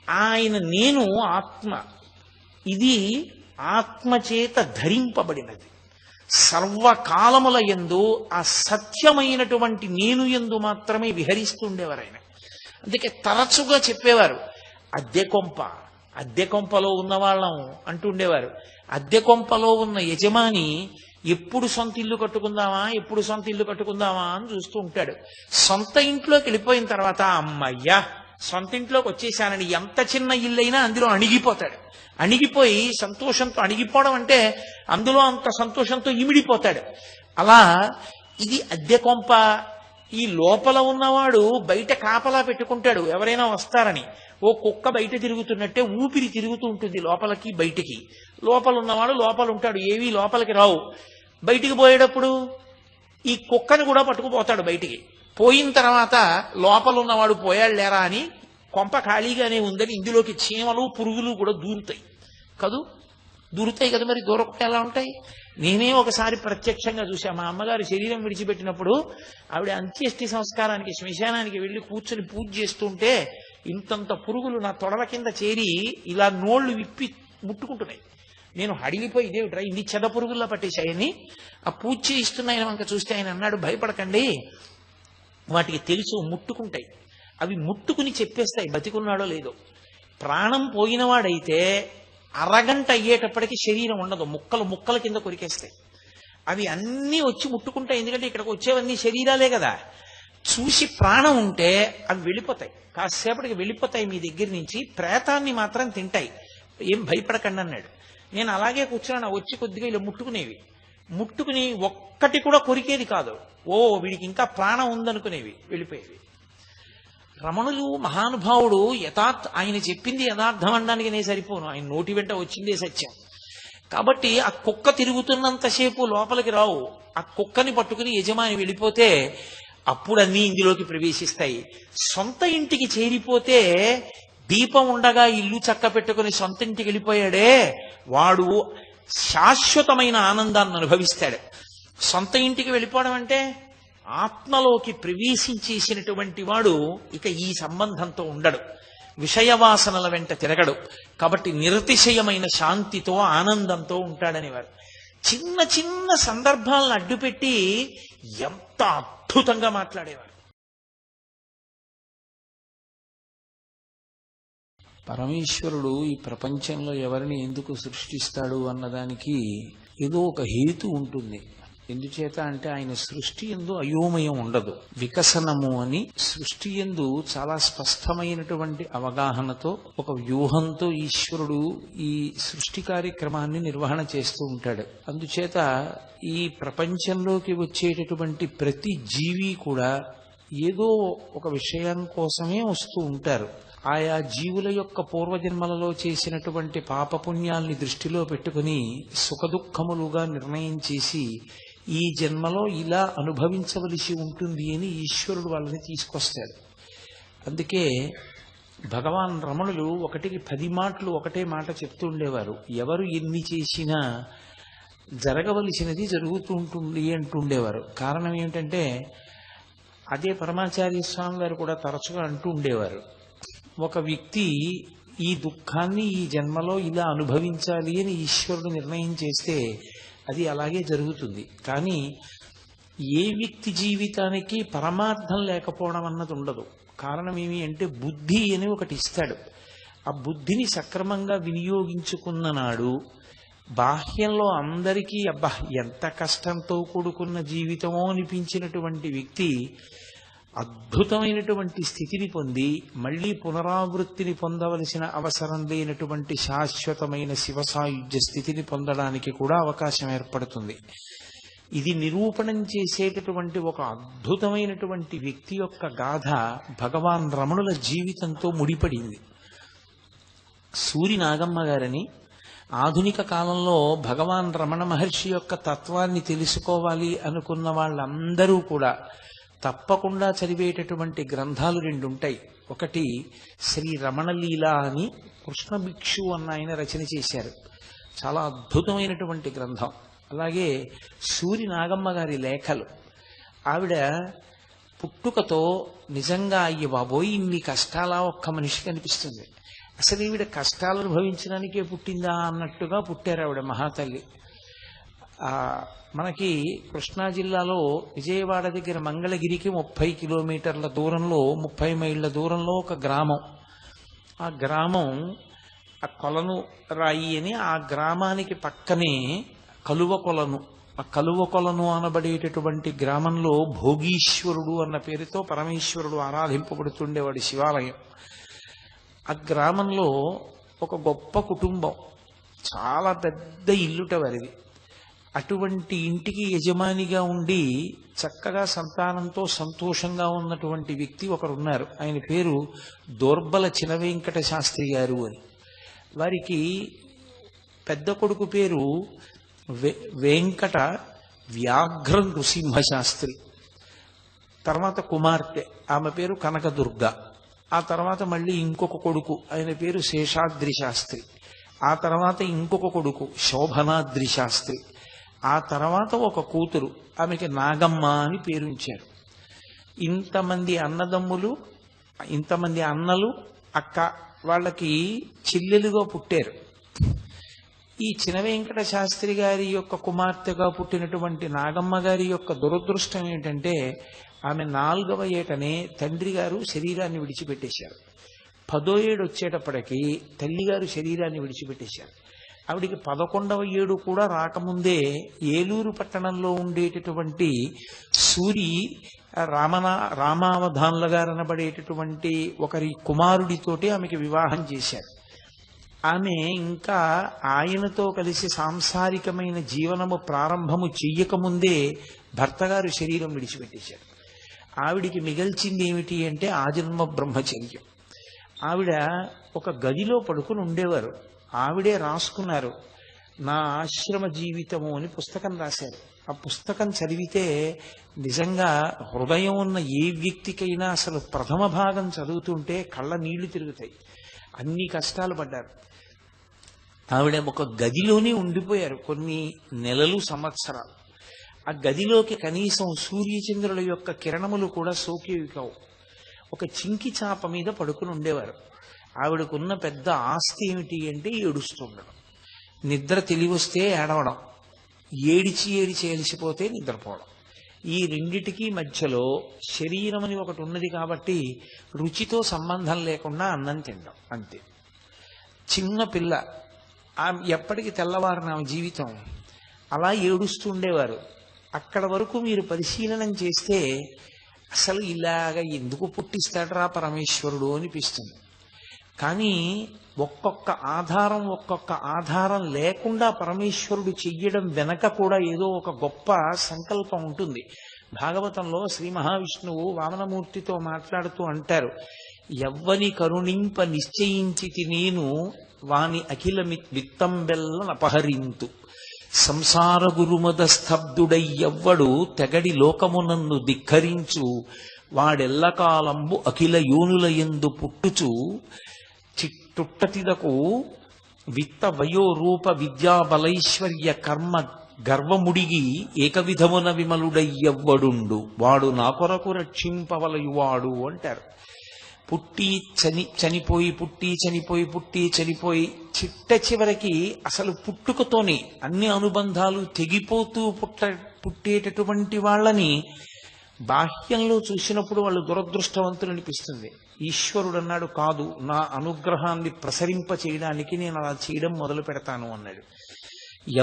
ఆయన నేను ఆత్మ, ఇది ఆత్మచేత ధరింపబడినది. సర్వకాలముల యందు ఆ సత్యమైనటువంటి నేను యందు మాత్రమే విహరిస్తుండేవారు ఆయన. అందుకే తరచుగా చెప్పేవారు, అద్దె కొంపలో ఉన్న వాళ్ళం అంటుండేవారు. అద్దె కొంపలో ఉన్న యజమాని ఎప్పుడు సొంత ఇల్లు కట్టుకుందామా అని చూస్తూ ఉంటాడు. సొంత ఇంట్లోకి వెళ్ళిపోయిన తర్వాత అమ్మయ్యా సొంత ఇంట్లోకి వచ్చేసానని ఎంత చిన్న ఇల్లైనా అందులో అణిగిపోతాడు. అణిగిపోయి సంతోషంతో, అణిగిపోవడం అంటే అందులో అంత సంతోషంతో ఇమిడిపోతాడు. అలా ఇది అద్దె కొంప. ఈ లోపల ఉన్నవాడు బయట కాపలా పెట్టుకుంటాడు ఎవరైనా వస్తారని. ఓ కుక్క బయట తిరుగుతున్నట్టే ఊపిరి తిరుగుతూ ఉంటుంది లోపలికి బయటికి. లోపల ఉన్నవాడు లోపల ఉంటాడు, ఏవీ లోపలికి రావు. బయటికి పోయేటప్పుడు ఈ కుక్కని కూడా పట్టుకుపోతాడు బయటికి. పోయిన తర్వాత లోపల ఉన్నవాడు పోయాడు లేరా అని కొంప ఖాళీగానే ఉందని ఇందులోకి చీమలు పురుగులు కూడా దూరుతాయి కదా. మరి దూరకుండా ఎలా ఉంటాయి? నేనే ఒకసారి ప్రత్యక్షంగా చూశా. మా అమ్మగారు శరీరం విడిచిపెట్టినప్పుడు ఆవిడ అంత్యేష్టి సంస్కారానికి శ్మశానానికి వెళ్ళి కూర్చొని పూజ చేస్తుంటే ఇంతంత పురుగులు నా తొడల కింద చేరి ఇలా నోళ్లు విప్పి ముట్టుకుంటున్నాయి. నేను హడిలిపోయి ఇదేమిట్రా ఇన్ని చెద పురుగుల్లో పట్టేశాయని ఆ పూజ చేయిస్తున్న ఆయన వంక చూస్తే ఆయన అన్నాడు, భయపడకండి, వాటికి తెలుసు ముట్టుకుంటాయి, అవి ముట్టుకుని చెప్పేస్తాయి బతికున్నాడో లేదో. ప్రాణం పోయినవాడైతే అరగంట అయ్యేటప్పటికి శరీరం ఉండదు, ముక్కల కింద కొరికేస్తాయి. అవి అన్నీ వచ్చి ముట్టుకుంటాయి, ఎందుకంటే ఇక్కడికి వచ్చేవన్నీ శరీరాలే కదా. చూసి ప్రాణం ఉంటే అవి వెళ్ళిపోతాయి, కాసేపటికి వెళ్ళిపోతాయి మీ దగ్గర నుంచి. ప్రేతాన్ని మాత్రం తింటాయి, ఏం భయపడకండి అన్నాడు. నేను అలాగే కూర్చున్నాను. వచ్చి కొద్దిగా ఇలా ముట్టుకుని ఒక్కటి కూడా కొరికేది కాదు. ఓ వీడికి ఇంకా ప్రాణం ఉందనుకునేవి, వెళ్ళిపోయేవి. రమణులు మహానుభావుడు ఆయన చెప్పింది యథార్థం అనడానికి నేను సరిపోను, ఆయన నోటి వెంట వచ్చిందే సత్యం. కాబట్టి ఆ కుక్క తిరుగుతున్నంతసేపు లోపలికి రావు. ఆ కుక్కని పట్టుకుని యజమాని వెళ్ళిపోతే అప్పుడు అన్నీ ఇందులోకి ప్రవేశిస్తాయి. సొంత ఇంటికి చేరిపోతే దీపం ఉండగా ఇల్లు చక్క పెట్టుకుని సొంత ఇంటికి వెళ్ళిపోయాడే వాడు శాశ్వతమైన ఆనందాన్ని అనుభవిస్తాడు. సొంత ఇంటికి వెళ్ళిపోవడం అంటే ఆత్మలోకి ప్రవేశించేసినటువంటి వాడు ఇక ఈ సంబంధంతో ఉండడు, విషయవాసనల వెంట తిరగడు. కాబట్టి నిరతిశయమైన శాంతితో ఆనందంతో ఉంటాడనేవారు. చిన్న చిన్న సందర్భాలను అడ్డుపెట్టి ఎంత అద్భుతంగా మాట్లాడేవారు. పరమేశ్వరుడు ఈ ప్రపంచంలో ఎవరిని ఎందుకు సృష్టిస్తాడు అన్నదానికి ఏదో ఒక హేతు ఉంటుంది. ఎందుచేత అంటే ఆయన సృష్టి యందు అయోమయం ఉండదు. వికసనము అని సృష్టి యందు చాలా స్పష్టమైనటువంటి అవగాహనతో ఒక వ్యూహంతో ఈశ్వరుడు ఈ సృష్టి కార్యక్రమాన్ని నిర్వహణ చేస్తూ ఉంటాడు. అందుచేత ఈ ప్రపంచంలోకి వచ్చేటటువంటి ప్రతి జీవి కూడా ఏదో ఒక విషయం కోసమే వస్తూ ఉంటారు. ఆయా జీవుల యొక్క పూర్వజన్మలలో చేసినటువంటి పాపపుణ్యాల్ని దృష్టిలో పెట్టుకుని సుఖదుఖములుగా నిర్ణయం చేసి ఈ జన్మలో ఇలా అనుభవించవలసి ఉంటుంది అని ఈశ్వరుడు వాళ్ళని తీసుకొస్తాడు. అందుకే భగవాన్ రమణులు 1కి 10 మాటలు ఒకటే మాట చెప్తూ ఉండేవారు. ఎవరు ఎన్ని చేసినా జరగవలసినది జరుగుతూ ఉంటుంది అంటుండేవారు. కారణం ఏమిటంటే అదే పరమాచార్య స్వామి వారు కూడా తరచుగా అంటూ ఉండేవారు. ఒక వ్యక్తి ఈ దుఃఖాన్ని ఈ జన్మలో ఇలా అనుభవించాలి అని ఈశ్వరుడు నిర్ణయం చేస్తే అది అలాగే జరుగుతుంది. కానీ ఏ వ్యక్తి జీవితానికి పరమార్థం లేకపోవడం అన్నది ఉండదు. కారణం ఏమి అంటే బుద్ధి అని ఒకటి ఇస్తాడు. ఆ బుద్ధిని సక్రమంగా వినియోగించుకున్న నాడు బాహ్యంలో అందరికీ అబ్బా ఎంత కష్టంతో కూడుకున్న జీవితమో అనిపించినటువంటి వ్యక్తి అద్భుతమైనటువంటి స్థితిని పొంది మళ్లీ పునరావృత్తిని పొందవలసిన అవసరం లేనటువంటి శాశ్వతమైన శివసాయుధ్య స్థితిని పొందడానికి కూడా అవకాశం ఏర్పడుతుంది. ఇది నిరూపణం చేసేటటువంటి ఒక అద్భుతమైనటువంటి వ్యక్తి యొక్క గాథ భగవాన్ రమణుల జీవితంతో ముడిపడింది. సూరి నాగమ్మ గారని ఆధునిక కాలంలో భగవాన్ రమణ మహర్షి యొక్క తత్వాన్ని తెలుసుకోవాలి అనుకున్న వాళ్ళందరూ కూడా తప్పకుండా చదివేటటువంటి గ్రంథాలు 2 ఉంటాయి. ఒకటి శ్రీ రమణలీల అని కృష్ణ భిక్షు అన్న ఆయన రచన చేశారు, చాలా అద్భుతమైనటువంటి గ్రంథం. అలాగే సూరి నాగమ్మ గారి లేఖలు. ఆవిడ పుట్టుకతో నిజంగా అయ్యి బాబోయ్ ఇన్ని కష్టాలా ఒక్క మనిషికి అనిపిస్తుంది. అసలు ఈవిడ కష్టాలు అనుభవించడానికే పుట్టిందా అన్నట్టుగా పుట్టారు ఆవిడ మహాతల్లి. మనకి కృష్ణా జిల్లాలో విజయవాడ దగ్గర మంగళగిరికి 30 కిలోమీటర్ల దూరంలో 30 మైళ్ళ దూరంలో ఒక గ్రామం. ఆ గ్రామం ఆ కొలను రాయి అని, ఆ గ్రామానికి పక్కనే కలువ కొలను. ఆ కలువ కొలను అనబడేటటువంటి గ్రామంలో భోగీశ్వరుడు అన్న పేరుతో పరమేశ్వరుడు ఆరాధింపబడుతుండేవాడి శివాలయం. ఆ గ్రామంలో ఒక గొప్ప కుటుంబం, చాలా పెద్ద ఇల్లుట వారిది. అటువంటి ఇంటికి యజమానిగా ఉండి చక్కగా సంతానంతో సంతోషంగా ఉన్నటువంటి వ్యక్తి ఒకరున్నారు. ఆయన పేరు దోర్బల చినవెంకట శాస్త్రి గారు అని. వారికి పెద్ద కొడుకు పేరు వెంకట వ్యాఘ్ర నృసింహ శాస్త్రి. తర్వాత కుమార్తె, ఆమె పేరు కనకదుర్గ. ఆ తర్వాత మళ్ళీ ఇంకొక కొడుకు, ఆయన పేరు శేషాద్రి శాస్త్రి. ఆ తర్వాత ఇంకొక కొడుకు శోభనాద్రి శాస్త్రి. ఆ తర్వాత ఒక కూతురు, ఆమెకి నాగమ్మ అని పేరుంచారు. ఇంతమంది అన్నదమ్ములు, ఇంతమంది అన్నలు, అక్క, వాళ్ళకి చెల్లెలుగా పుట్టారు. ఈ చినవెంకట శాస్త్రి గారి యొక్క కుమార్తెగా పుట్టినటువంటి నాగమ్మ గారి యొక్క దురదృష్టం ఏంటంటే, ఆమె 4వ ఏటనే తండ్రి గారు శరీరాన్ని విడిచిపెట్టేశారు. 10వ ఏడు వచ్చేటప్పటికి తల్లిగారు శరీరాన్ని విడిచిపెట్టేశారు. ఆవిడికి 11వ ఏడు కూడా రాకముందే ఏలూరు పట్టణంలో ఉండేటటువంటి సూరి రామావధాన్ల గారు అనబడేటటువంటి ఒకరి కుమారుడితోటి ఆమెకి వివాహం చేశారు. ఆమె ఇంకా ఆయనతో కలిసి సాంసారికమైన జీవనము ప్రారంభము చెయ్యకముందే భర్తగారు శరీరం విడిచిపెట్టేశారు. ఆవిడికి మిగల్చింది ఏమిటి అంటే ఆజన్మ బ్రహ్మచర్యం. ఆవిడ ఒక గదిలో పడుకుని ఉండేవారు. ఆవిడే రాసుకున్నారు, నా ఆశ్రమ జీవితము అని పుస్తకం రాశారు. ఆ పుస్తకం చదివితే నిజంగా హృదయం ఉన్న ఏ వ్యక్తికైనా అసలు ప్రథమ భాగం చదువుతుంటే కళ్ళ నీళ్లు తిరుగుతాయి. అన్ని కష్టాలు పడ్డారు. ఆవిడ ఒక గదిలోనే ఉండిపోయారు కొన్ని నెలలు, సంవత్సరాలు. ఆ గదిలోకి కనీసం సూర్యచంద్రుల యొక్క కిరణములు కూడా సోకేవి కావు. ఒక చింకి చాప మీద పడుకుని ఉండేవారు. ఆవిడకున్న పెద్ద ఆస్తి ఏమిటి అంటే ఏడుస్తుండడం. నిద్ర తెలివొస్తే ఏడవడం, ఏడిచి అలసిపోతే నిద్రపోవడం. ఈ రెండిటికీ మధ్యలో శరీరం అని ఒకటి ఉన్నది కాబట్టి రుచితో సంబంధం లేకుండా అన్నం తినడం అంతే. చిన్న పిల్ల, ఎప్పటికి తెల్లవారిన జీవితం అలా ఏడుస్తూ ఉండేవారు. అక్కడ వరకు మీరు పరిశీలనం చేస్తే అసలు ఇలాగ ఎందుకు పుట్టిస్తాడరా పరమేశ్వరుడు అనిపిస్తుంది. కానీ ఒక్కొక్క ఆధారం లేకుండా పరమేశ్వరుడు చెయ్యడం వెనక కూడా ఏదో ఒక గొప్ప సంకల్పం ఉంటుంది. భాగవతంలో శ్రీ మహావిష్ణువు వామనమూర్తితో మాట్లాడుతూ అంటారు, ఎవ్వని కరుణింప నిశ్చయించితి నేను వాని అఖిల విత్తంబెల్లనపహరింతు సంసార గురుమద స్తబ్దుడై ఎవ్వడు తెగడి లోకమునన్ను ధిక్కరించు వాడెల్లకాలంబు అఖిల యోనుల యందు పుట్టుచు చిట్టుట్టతిదకు విత్త వయో రూప విద్యా బలైశ్వర్య కర్మ గర్వముడిగి ఏకవిధమున విమలుడయ్యవ్వడుండు వాడు నా కొరకు రక్షింపవలయువాడు అంటారు. పుట్టి చనిపోయి చిట్ట చివరికి అసలు పుట్టుకతోనే అన్ని అనుబంధాలు తెగిపోతూ పుట్టేటటువంటి వాళ్ళని బాహ్యంలో చూసినప్పుడు వాళ్ళు దురదృష్టవంతులు అనిపిస్తుంది. ఈశ్వరుడు అన్నాడు, కాదు, నా అనుగ్రహాన్ని ప్రసరింప చేయడానికి నేను అలా చేయడం మొదలు పెడతాను అన్నాడు.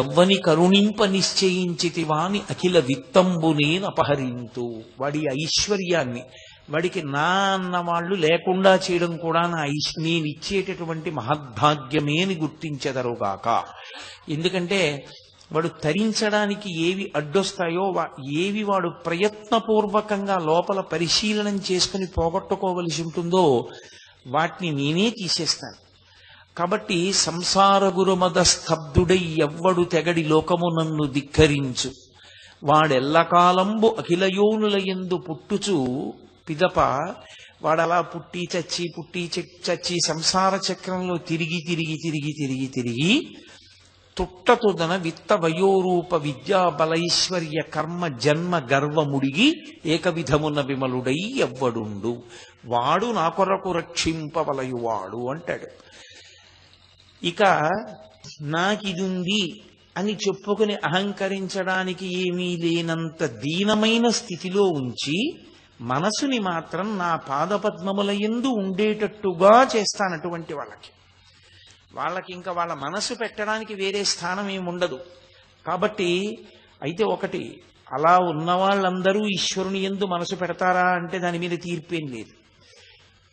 ఎవ్వని కరుణింప నిశ్చయించితి వాని అఖిల విత్తంబునేన్ అపహరింతు. వాడి ఐశ్వర్యాన్ని, వాడికి నా అన్న వాళ్ళు లేకుండా చేయడం కూడా నేను ఇచ్చేటటువంటి మహద్భాగ్యమే అని గుర్తించెదరుగాక. ఎందుకంటే వాడు తరించడానికి ఏవి అడ్డొస్తాయో, ఏవి వాడు ప్రయత్నపూర్వకంగా లోపల పరిశీలనం చేసుకుని పోగొట్టుకోవలసి ఉంటుందో వాటిని నేనే తీసేస్తాను. కాబట్టి సంసార గురుమద స్తబ్దుడై ఎవ్వడు తెగడి లోకము నన్ను ధిక్కరించు వాడెల్లకాలంబు అఖిలయోనుల యందు పుట్టుచు పిదప వాడలా పుట్టి చచ్చి సంసార చక్రంలో తిరిగి తుట్టతుదన విత్త వయోరూప విద్యా బలైశ్వర్య కర్మ జన్మ గర్వముడిగి ఏకవిధమున విమలుడై ఎవ్వడుండు వాడు నా కొరకు రక్షింపవలయువాడు అంటాడు. ఇక నాకిదుంది అని చెప్పుకుని అహంకరించడానికి ఏమీ లేనంత దీనమైన స్థితిలో ఉంచి మనసుని మాత్రం నా పాదపద్మముల యందు ఉండేటట్టుగా చేస్తానటువంటి వాళ్ళకి ఇంకా వాళ్ళ మనసు పెట్టడానికి వేరే స్థానం ఏమి ఉండదు. కాబట్టి అయితే ఒకటి, అలా ఉన్న వాళ్ళందరూ ఈశ్వరుని యందు మనసు పెడతారా అంటే దాని మీద తీర్పేం లేదు.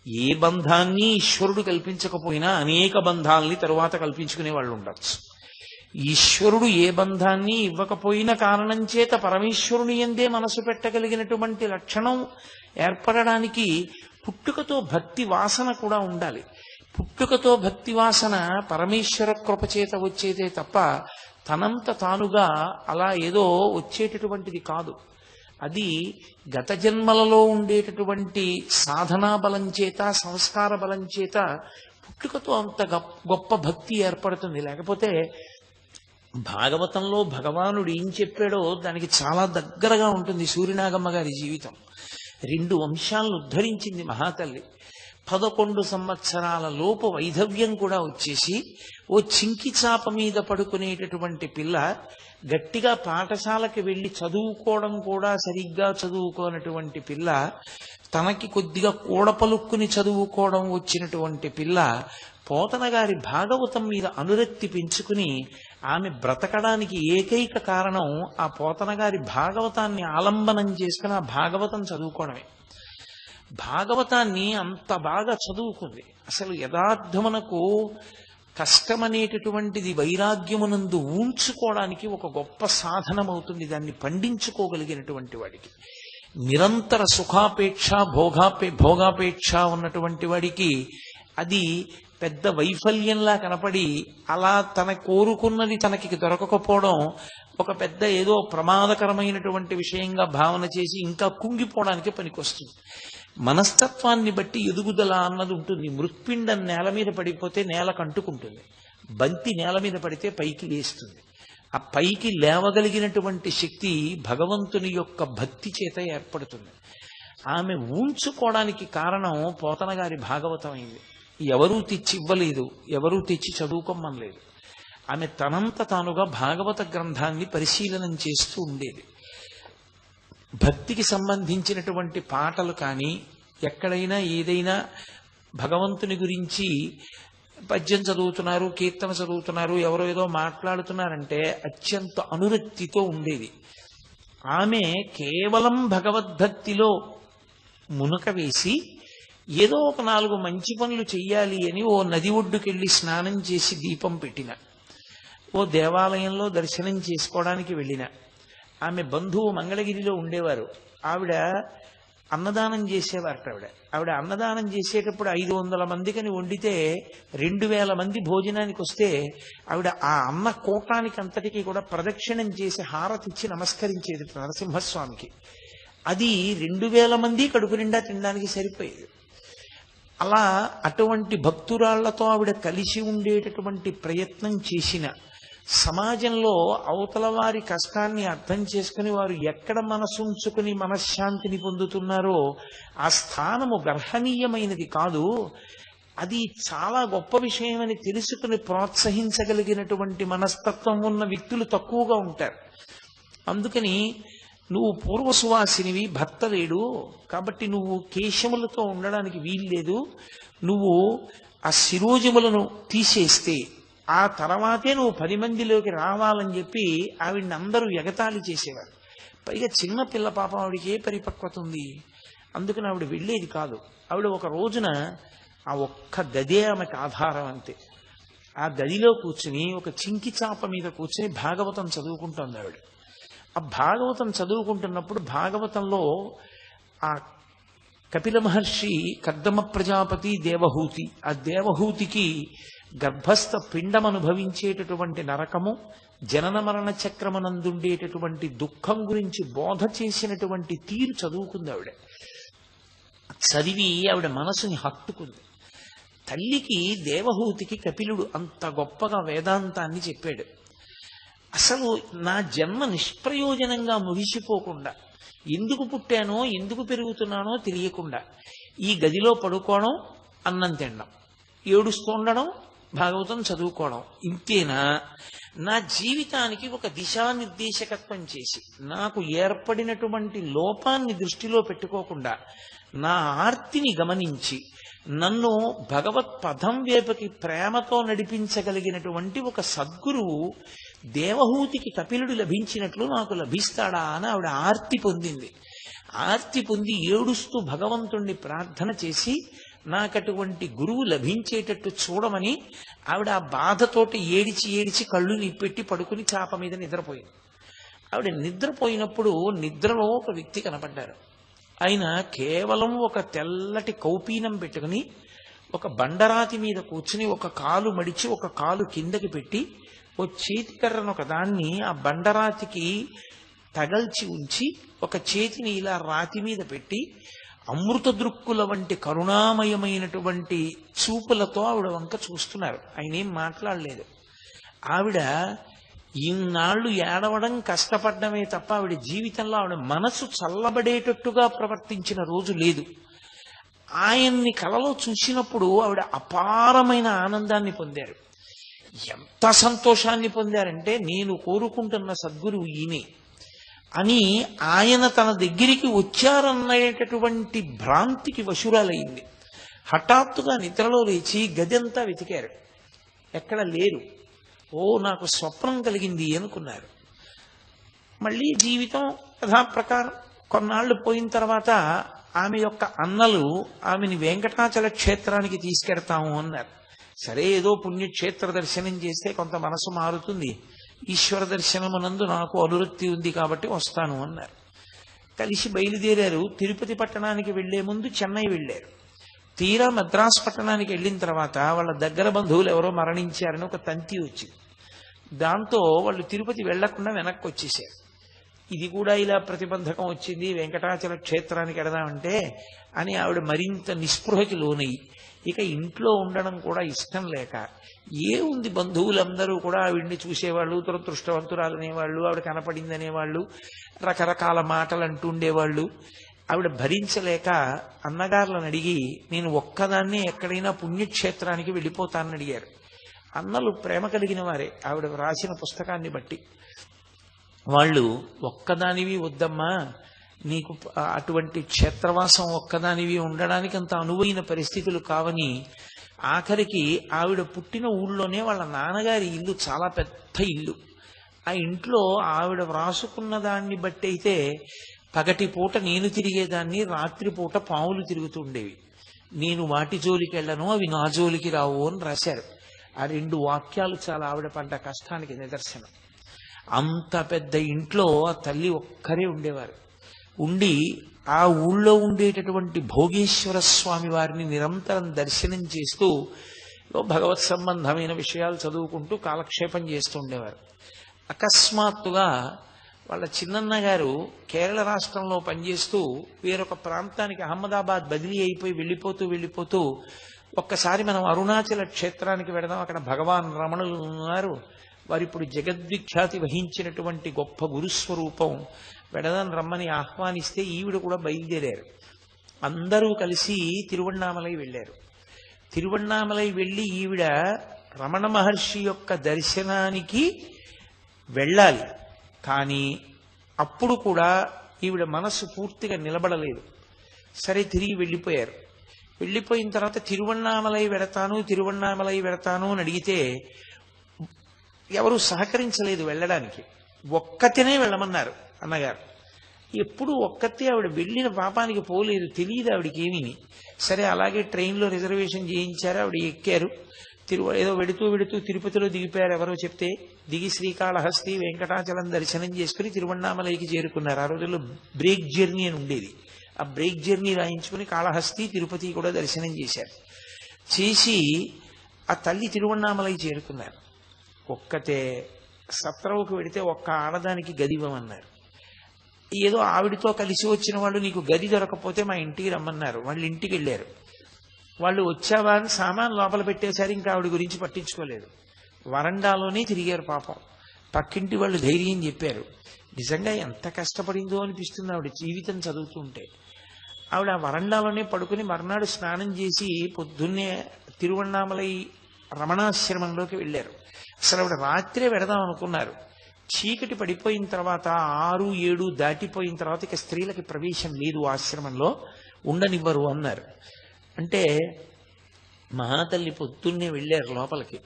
ఏ బంధాన్ని ఈశ్వరుడు కల్పించకపోయినా అనేక బంధాలని తరువాత కల్పించుకునే వాళ్ళు ఉండొచ్చు. ఈశ్వరుడు ఏ బంధాన్ని ఇవ్వకపోయిన కారణం చేత పరమేశ్వరుని యందే మనసు పెట్టగలిగినటువంటి లక్షణం ఏర్పడడానికి పుట్టుకతో భక్తి వాసన కూడా ఉండాలి. పుట్టుకతో భక్తి వాసన పరమేశ్వర కృప చేత వచ్చేదే తప్ప తనంత తానుగా అలా ఏదో వచ్చేటటువంటిది కాదు. అది గత జన్మలలో ఉండేటటువంటి సాధనా బలం చేత సంస్కార బలం చేత పుట్టుకతో అంత గొప్ప భక్తి ఏర్పడుతుంది. లేకపోతే భాగవతంలో భగవానుడు ఏం చెప్పాడో దానికి చాలా దగ్గరగా ఉంటుంది. సూర్యనాగమ్మ గారి జీవితం 2 వంశాలను ఉద్ధరించింది మహాతల్లి. 11 సంవత్సరాల లోపు వైధవ్యం కూడా వచ్చేసి ఓ చింకి చాప మీద పడుకునేటటువంటి పిల్ల, గట్టిగా పాఠశాలకి వెళ్ళి చదువుకోవడం కూడా సరిగ్గా చదువుకోనటువంటి పిల్ల, తనకి కొద్దిగా కూడపలుక్కుని చదువుకోవడం వచ్చినటువంటి పిల్ల పోతన గారి భాగవతం మీద అనురక్తి పెంచుకుని ఆమె బ్రతకడానికి ఏకైక కారణం ఆ పోతన గారి భాగవతాన్ని ఆలంబనం చేసుకుని ఆ భాగవతం చదువుకోవడమే. భాగవతాన్ని అంత బాగా చదువుకుంది. అసలు యథార్థమునకు కష్టమనేటటువంటిది వైరాగ్యమునందు ఉంచుకోవడానికి ఒక గొప్ప సాధనమవుతుంది. దాన్ని పండించుకోగలిగినటువంటి వాడికి, నిరంతర సుఖాపేక్ష భోగాపేక్ష ఉన్నటువంటి వాడికి అది పెద్ద వైఫల్యంలా కనపడి అలా తన కోరుకున్నది తనకి దొరకకపోవడం ఒక పెద్ద ఏదో ప్రమాదకరమైనటువంటి విషయంగా భావన చేసి ఇంకా కుంగిపోవడానికి పనికొస్తుంది. మనస్తత్వాన్ని బట్టి ఎదుగుదల అన్నది ఉంటుంది. మృత్పిండం నేల మీద పడిపోతే నేల కంటుకుంటుంది, బంతి నేల మీద పడితే పైకి లేస్తుంది. ఆ పైకి లేవగలిగినటువంటి శక్తి భగవంతుని యొక్క భక్తి చేత ఏర్పడుతుంది. ఆమె ఊంచుకోవడానికి కారణం పోతన గారి భాగవతం అయింది. ఎవరూ తెచ్చి ఇవ్వలేదు, ఎవరూ తెచ్చి చదువుకోమనలేదు. ఆమె తనంత తానుగా భాగవత గ్రంథాన్ని పరిశీలనం చేస్తూ ఉండేది. భక్తికి సంబంధించినటువంటి పాటలు కానీ ఎక్కడైనా ఏదైనా భగవంతుని గురించి పద్యం చదువుతున్నారు, కీర్తన చదువుతున్నారు, ఎవరో ఏదో మాట్లాడుతున్నారంటే అత్యంత అనురక్తితో ఉండేది. ఆమె కేవలం భగవద్భక్తిలో మునక వేసి ఏదో ఒక 4 మంచి పనులు చెయ్యాలి అని ఓ నది ఒడ్డుకెళ్ళి స్నానం చేసి దీపం పెట్టిన, ఓ దేవాలయంలో దర్శనం చేసుకోవడానికి వెళ్ళిన, ఆమె బంధువు మంగళగిరిలో ఉండేవారు, ఆవిడ అన్నదానం చేసేవారట. ఆవిడ అన్నదానం చేసేటప్పుడు 500 మందికని వండితే 2000 మంది భోజనానికి వస్తే ఆవిడ ఆ అన్న కూటానికి అంతటికీ కూడా ప్రదక్షిణం చేసి హారతిచ్చి నమస్కరించేది నరసింహస్వామికి. అది 2000 మంది కడుపు నిండా తినడానికి సరిపోయేది. అలా అటువంటి భక్తురాళ్లతో ఆవిడ కలిసి ఉండేటటువంటి ప్రయత్నం చేసిన, సమాజంలో అవతల వారి కష్టాన్ని అర్థం చేసుకుని వారు ఎక్కడ మనసుంచుకుని మనశ్శాంతిని పొందుతున్నారో ఆ స్థానము గర్హనీయమైనది కాదు, అది చాలా గొప్ప విషయమని తెలుసుకుని ప్రోత్సహించగలిగినటువంటి మనస్తత్వం ఉన్న వ్యక్తులు తక్కువగా ఉంటారు. అందుకని నువ్వు పూర్వసువాసినివి, భర్త లేడు కాబట్టి నువ్వు కేశములతో ఉండడానికి వీల్లేదు, నువ్వు ఆ శిరోజములను తీసేస్తే ఆ తర్వాతే నువ్వు 10 మందిలోకి రావాలని చెప్పి ఆవిడ్ని అందరూ ఎగతాళి చేసేవారు. పైగా చిన్న పిల్ల పాపం, ఆవిడికి ఏ పరిపక్వత ఉంది, అందుకని ఆవిడ వెళ్ళేది కాదు. ఆవిడ ఒక రోజున ఆ ఒక్క గదే ఆమెకు ఆధారం అంతే. ఆ గదిలో కూర్చుని ఒక చింకి చాప మీద కూర్చుని భాగవతం చదువుకుంటోంది ఆవిడ. ఆ భాగవతం చదువుకుంటున్నప్పుడు భాగవతంలో ఆ కపిల మహర్షి, కర్దమ ప్రజాపతి, దేవహూతి, ఆ దేవహూతికి గర్భస్థ పిండం అనుభవించేటటువంటి నరకము, జనన మరణ చక్రమనందుండేటటువంటి దుఃఖం గురించి బోధ చేసినటువంటి తీరు చదువుకుంది ఆవిడ. చదివి ఆవిడ మనసుని హత్తుకుంది. తల్లికి దేవహూతికి కపిలుడు అంత గొప్పగా వేదాంతాన్ని చెప్పాడు. అసలు నా జన్మ నిష్ప్రయోజనంగా ముగిసిపోకుండా, ఎందుకు పుట్టానో ఎందుకు పెరుగుతున్నానో తెలియకుండా ఈ గదిలో పడుకోవడం, అన్నం తినడం, ఏడుస్తూ ఉండడం, భాగవతం చదువుకోవడం, ఇంతేనా? నా జీవితానికి ఒక దిశానిర్దేశకత్వం చేసి నాకు ఏర్పడినటువంటి లోపాన్ని దృష్టిలో పెట్టుకోకుండా నా ఆర్తిని గమనించి నన్ను భగవత్ పదం వైపుకి ప్రేమతో నడిపించగలిగినటువంటి ఒక సద్గురువు దేవహూతికి కపిలుడు లభించినట్లు నాకు లభిస్తాడా అని ఆవిడ ఆర్తి పొందింది. ఆర్తి పొంది ఏడుస్తూ భగవంతుణ్ణి ప్రార్థన చేసి నాకటువంటి గురువు లభించేటట్టు చూడమని ఆవిడ ఆ బాధతోటి ఏడిచి ఏడిచి కళ్ళు నిప్పెట్టి పడుకుని చాప మీద నిద్రపోయింది. ఆవిడ నిద్రపోయినప్పుడు నిద్రలో ఒక వ్యక్తి కనపడ్డారు. ఆయన కేవలం ఒక తెల్లటి కౌపీనం పెట్టుకుని ఒక బండరాతి మీద కూర్చుని ఒక కాలు మడిచి ఒక కాలు కిందకి పెట్టి ఓ చేతికర్రను ఒక దాన్ని ఆ బండరాతికి తగల్చి ఉంచి ఒక చేతిని ఇలా రాతి మీద పెట్టి అమృత దృక్కుల వంటి కరుణామయమైనటువంటి చూపులతో ఆవిడ వంక చూస్తున్నారు. ఆయన ఏం మాట్లాడలేదు. ఆవిడ ఇన్నాళ్ళు ఏడవడం కష్టపడ్డమే తప్ప ఆవిడ జీవితంలో ఆవిడ మనసు చల్లబడేటట్టుగా ప్రవర్తించిన రోజు లేదు. ఆయన్ని కలలో చూసినప్పుడు ఆవిడ అపారమైన ఆనందాన్ని పొందారు. ఎంత సంతోషాన్ని పొందారంటే, నేను కోరుకుంటున్న సద్గురువు ఈయనే అని ఆయన తన దగ్గరికి వచ్చారనేటటువంటి భ్రాంతికి వశురాలయ్యింది. హఠాత్తుగా నిద్రలో లేచి గదంతా వెతికారు, ఎక్కడ లేరు. ఓ, నాకు స్వప్నం కలిగింది అనుకున్నారు. మళ్ళీ జీవితం యథాప్రకారం కొన్నాళ్లు పోయిన తర్వాత ఆమె యొక్క అన్నలు ఆమెని వెంకటాచల క్షేత్రానికి తీసుకెడతాము అన్నారు. సరే, ఏదో పుణ్యక్షేత్ర దర్శనం చేస్తే కొంత మనసు మారుతుంది, ఈశ్వర దర్శనమునందు నాకు అనురక్తి ఉంది కాబట్టి వస్తాను అన్నారు. కలిసి బయలుదేరారు. తిరుపతి పట్టణానికి వెళ్లే ముందు చెన్నై వెళ్ళారు. తీరా మద్రాసు పట్టణానికి వెళ్ళిన తర్వాత వాళ్ళ దగ్గర బంధువులు ఎవరో మరణించారని ఒక తంతి వచ్చింది. దాంతో వాళ్ళు తిరుపతి వెళ్లకుండా వెనక్కి వచ్చేసారు. ఇది కూడా ఇలా ప్రతిబంధకం వచ్చింది, వెంకటాచల క్షేత్రానికి వెడదామంటే అని ఆవిడ మరింత నిస్పృహకి లోనయ్యి ఇక ఇంట్లో ఉండడం కూడా ఇష్టం లేక, ఏముంది బంధువులందరూ కూడా ఆవిడ్ని చూసేవాళ్ళు, దురదృష్టవంతురాలు అనేవాళ్ళు, ఆవిడ కనపడింది అనేవాళ్ళు, రకరకాల మాటలు అంటుండేవాళ్ళు. ఆవిడ భరించలేక అన్నగారులను అడిగి, నేను ఒక్కదాన్నే ఎక్కడైనా పుణ్యక్షేత్రానికి వెళ్ళిపోతానని అడిగారు. అన్నలు ప్రేమ కలిగిన వారే ఆవిడ రాసిన పుస్తకాన్ని బట్టి. వాళ్ళు, ఒక్కదానివి వద్దమ్మా, నీకు అటువంటి క్షేత్రవాసం ఒక్కదానివి ఉండడానికి అంత అనువైన పరిస్థితులు కావని, ఆఖరికి ఆవిడ పుట్టిన ఊళ్ళోనే వాళ్ళ నాన్నగారి ఇల్లు చాలా పెద్ద ఇల్లు. ఆ ఇంట్లో ఆవిడ వ్రాసుకున్న దాన్ని బట్టి అయితే పగటిపూట నేను తిరిగేదాన్ని, రాత్రిపూట పాములు తిరుగుతుండేవి, నేను వాటి జోలికి వెళ్ళను, అవి నా జోలికి రావు అని రాశారు. ఆ 2 వాక్యాలు చాలా ఆవిడ పడ్డ కష్టానికి నిదర్శనం. అంత పెద్ద ఇంట్లో ఆ తల్లి ఒక్కరే ఉండేవారు. ఉండి ఆ ఊళ్ళో ఉండేటటువంటి భోగేశ్వర స్వామి వారిని నిరంతరం దర్శనం చేస్తూ భగవత్ సంబంధమైన విషయాలు చదువుకుంటూ కాలక్షేపం చేస్తూ ఉండేవారు. అకస్మాత్తుగా వాళ్ళ చిన్నన్న గారు కేరళ రాష్ట్రంలో పనిచేస్తూ వేరొక ప్రాంతానికి అహ్మదాబాద్ బదిలీ అయిపోయి వెళ్ళిపోతూ ఒక్కసారి మనం అరుణాచల క్షేత్రానికి వెడదాం, అక్కడ భగవాన్ రమణులు ఉన్నారు, వారు ఇప్పుడు జగద్విఖ్యాతి వహించినటువంటి గొప్ప గురుస్వరూపం, వెడదాం రమ్మని ఆహ్వానిస్తే ఈవిడ కూడా బయలుదేరారు. అందరూ కలిసి తిరువణ్ణామలై వెళ్ళారు. తిరువణ్ణామలై వెళ్ళి ఈవిడ రమణ మహర్షి యొక్క దర్శనానికి వెళ్ళాలి, కానీ అప్పుడు కూడా ఈవిడ మనస్సు పూర్తిగా నిలబడలేదు. సరే, తిరిగి వెళ్ళిపోయారు. వెళ్ళిపోయిన తర్వాత తిరువణ్ణామలై వెడతాను అని అడిగితే ఎవరు సహకరించలేదు వెళ్ళడానికి. ఒక్కతేనే వెళ్ళమన్నారు అన్నగారు. ఎప్పుడు ఒక్కతే ఆవిడ వెళ్ళిన పాపానికి పోలేదు, తెలియదు ఆవిడికి ఏమీ. సరే, అలాగే ట్రైన్లో రిజర్వేషన్ చేయించారు, ఆవిడ ఎక్కారు. ఏదో వెడుతూ తిరుపతిలో దిగిపోయారు ఎవరో చెప్తే. దిగి శ్రీకాళహస్తి, వెంకటాచలం దర్శనం చేసుకుని తిరువణ్ణామలైకి చేరుకున్నారు. ఆ రోజుల్లో బ్రేక్ జర్నీ అని ఉండేది. ఆ బ్రేక్ జర్నీ రాయించుకుని కాళహస్తి, తిరుపతి కూడా దర్శనం చేశారు. చేసి ఆ తల్లి తిరువణ్ణామలై చేరుకున్నారు. ఒక్కతే సత్రవుకు వెడితే ఒక్క ఆడదానికి గది ఇవ్వమన్నారు. ఏదో ఆవిడతో కలిసి వచ్చిన వాళ్ళు, నీకు గది దొరకపోతే మా ఇంటికి రమ్మన్నారు. వాళ్ళు ఇంటికి వెళ్ళారు. వాళ్ళు వచ్చావా అని సామాన్ లోపల పెట్టేశారు. ఇంకా ఆవిడ గురించి పట్టించుకోలేదు. వరండాలోనే తిరిగారు పాపం. పక్కింటి వాళ్ళు ధైర్యం చెప్పారు. నిజంగా ఎంత కష్టపడిందో అనిపిస్తుంది ఆవిడ జీవితం చదువుతుంటే. ఆవిడ ఆ వరండాలోనే పడుకుని మర్నాడు స్నానం చేసి పొద్దున్నే తిరువణ్ణామలై రమణాశ్రమంలోకి వెళ్ళారు. అసలు ఆవిడ రాత్రే వెడదాం అనుకున్నారు. చీకటి పడిపోయిన తర్వాత 6, 7 దాటిపోయిన తర్వాత ఇక స్త్రీలకి ప్రవేశం లేదు ఆశ్రమంలో, ఉండనివ్వరు అన్నారు. అంటే మహాతల్లి పొద్దున్నే వెళ్ళారు లోపలికి.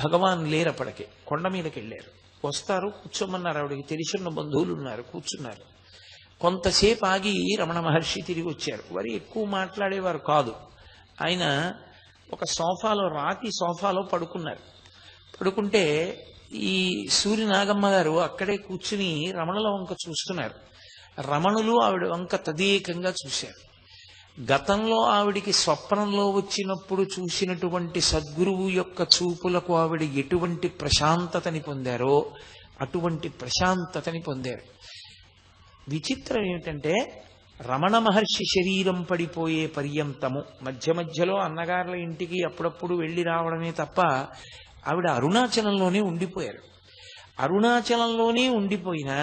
భగవాన్ లేరు అప్పటికి, కొండ మీదకి వెళ్ళారు. వస్తారు, కూర్చోమన్నారు. ఆవిడకి తెలిసిన బంధువులు ఉన్నారు, కూర్చున్నారు. కొంతసేపు ఆగి రమణ మహర్షి తిరిగి వచ్చారు. వారు ఎక్కువ మాట్లాడేవారు కాదు. ఆయన ఒక సోఫాలో, రాతి సోఫాలో పడుకున్నారు. పడుకుంటే ఈ సూర్యనాగమ్మ గారు అక్కడే కూర్చుని రమణుల వంక చూస్తున్నారు. రమణులు ఆవిడ వంక తదేకంగా చూశారు. గతంలో ఆవిడికి స్వప్నంలో వచ్చినప్పుడు చూసినటువంటి సద్గురువు యొక్క చూపులకు ఆవిడ ఎటువంటి ప్రశాంతతని పొందారో అటువంటి ప్రశాంతతని పొందారు. విచిత్రం ఏమిటంటే రమణ మహర్షి శరీరం పడిపోయే పర్యంతము మధ్య మధ్యలో అన్నగారుల ఇంటికి అప్పుడప్పుడు వెళ్ళి రావడమే తప్ప ఆవిడ అరుణాచలంలోనే ఉండిపోయారు. అరుణాచలంలోనే ఉండిపోయినా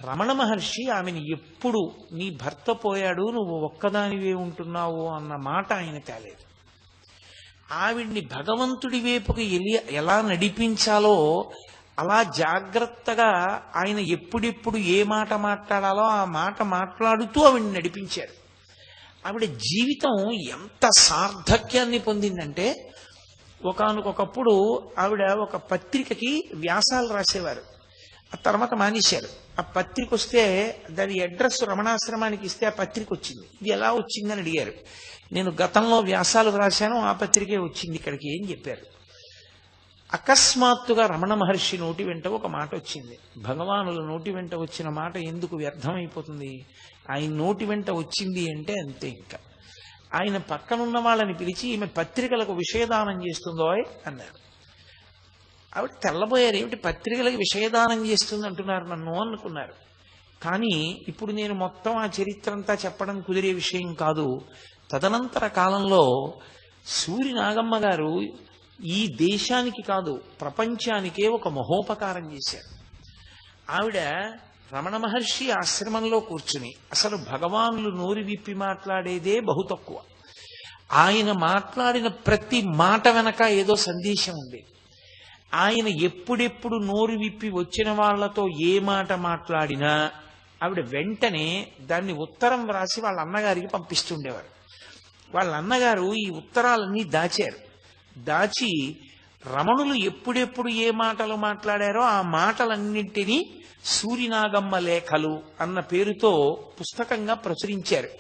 రమణ మహర్షి ఆమెను ఎప్పుడు నీ భర్త పోయాడు, నువ్వు ఒక్కదానివే ఉంటున్నావు అన్న మాట ఆయన తేలేదు. ఆవిడ్ని భగవంతుడి వైపుకి ఎలా నడిపించాలో అలా జాగ్రత్తగా ఆయన ఎప్పుడెప్పుడు ఏ మాట మాట్లాడాలో ఆ మాట మాట్లాడుతూ ఆవిడ్ని నడిపించారు. ఆవిడ జీవితం ఎంత సార్థక్యాన్ని పొందిందంటే ఒకానొకప్పుడు ఆవిడ ఒక పత్రికకి వ్యాసాలు రాసేవారు. ఆ తర్వాత మానేశారు. ఆ పత్రిక వస్తే దాని అడ్రస్ రమణాశ్రమానికి ఇస్తే ఆ పత్రిక వచ్చింది. ఇది ఎలా వచ్చిందని అడిగారు. నేను గతంలో వ్యాసాలు రాశాను, ఆ పత్రికే వచ్చింది ఇక్కడికి ఏం చెప్పారు. అకస్మాత్తుగా రమణ మహర్షి నోటి వెంట ఒక మాట వచ్చింది. భగవానుల నోటి వెంట వచ్చిన మాట ఎందుకు వ్యర్థమైపోతుంది? ఆయన నోటి వెంట వచ్చింది అంటే అంతే. ఇంకా ఆయన పక్కనున్న వాళ్ళని పిలిచి ఈమె పత్రికలకు విషయదానం చేస్తుందో అన్నారు. ఆవిడ తెల్లబోయారు. ఏమిటి పత్రికలకు విషయదానం చేస్తుంది అంటున్నారు నన్ను అనుకున్నారు. కానీ ఇప్పుడు నేను మొత్తం ఆ చరిత్ర అంతా చెప్పడం కుదిరే విషయం కాదు. తదనంతర కాలంలో సూర్యనాగమ్మ గారు ఈ దేశానికి కాదు ప్రపంచానికే ఒక మహోపకారం చేశారు. ఆవిడ రమణ మహర్షి ఆశ్రమంలో కూర్చుని అసలు భగవానులు నోరు విప్పి మాట్లాడేదే బహు తక్కువ. ఆయన మాట్లాడిన ప్రతి మాట వెనక ఏదో సందేశం ఉంది. ఆయన ఎప్పుడెప్పుడు నోరు విప్పి వచ్చిన వాళ్లతో ఏ మాట మాట్లాడినా ఆవిడ వెంటనే దాన్ని ఉత్తరం వ్రాసి వాళ్ళ అన్నగారికి పంపిస్తుండేవారు. వాళ్ళ అన్నగారు ఈ ఉత్తరాలన్నీ దాచారు. దాచి రమణులు ఎప్పుడెప్పుడు ఏ మాటలు మాట్లాడారో ఆ మాటలన్నింటినీ సూర్యనాగమ్మ లేఖలు అన్న పేరుతో పుస్తకంగా ప్రచురించారు.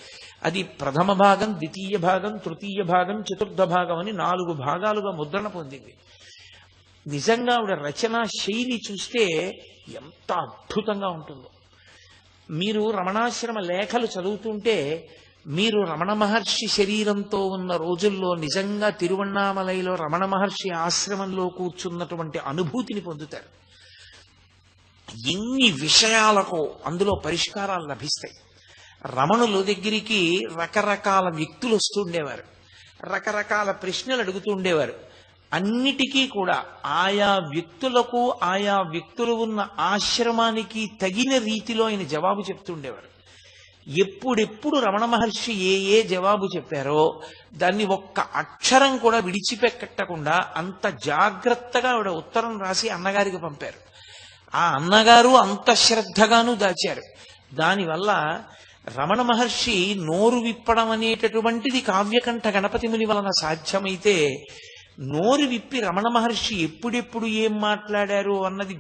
అది ప్రథమ భాగం, ద్వితీయ భాగం, తృతీయ భాగం, చతుర్థ భాగం అని 4 భాగాలుగా ముద్రణ పొందింది. నిజంగా ఆవిడ రచనా శైలి చూస్తే ఎంత అద్భుతంగా ఉంటుందో. మీరు రమణాశ్రమ లేఖలు చదువుతుంటే మీరు రమణ మహర్షి శరీరంతో ఉన్న రోజుల్లో నిజంగా తిరువణ్ణామలైలో రమణ మహర్షి ఆశ్రమంలో కూర్చున్నటువంటి అనుభూతిని పొందుతారు. ఎన్ని విషయాలకు అందులో పరిష్కారాలు లభిస్తాయి. రమణుల దగ్గరికి రకరకాల వ్యక్తులు వస్తుండేవారు, రకరకాల ప్రశ్నలు అడుగుతుండేవారు. అన్నిటికీ కూడా ఆయా వ్యక్తులకు ఆయా వ్యక్తులు ఉన్న ఆశ్రమానికి తగిన రీతిలో ఆయన జవాబు చెప్తుండేవారు. ఎప్పుడెప్పుడు రమణ మహర్షి ఏ జవాబు చెప్పారో దాన్ని ఒక్క అక్షరం కూడా విడిచిపెట్టకుండా అంత జాగ్రత్తగా ఆవిడ ఉత్తరం రాసి అన్నగారికి పంపారు. ఆ అన్నగారు అంత శ్రద్ధగాను దాచారు. దానివల్ల రమణ మహర్షి నోరు విప్పడం అనేటటువంటిది కావ్యకంఠ గణపతి ముని వలన సాధ్యమైతే నోరు విప్పి రమణ మహర్షి ఎప్పుడెప్పుడు ఏం మాట్లాడారు అన్నది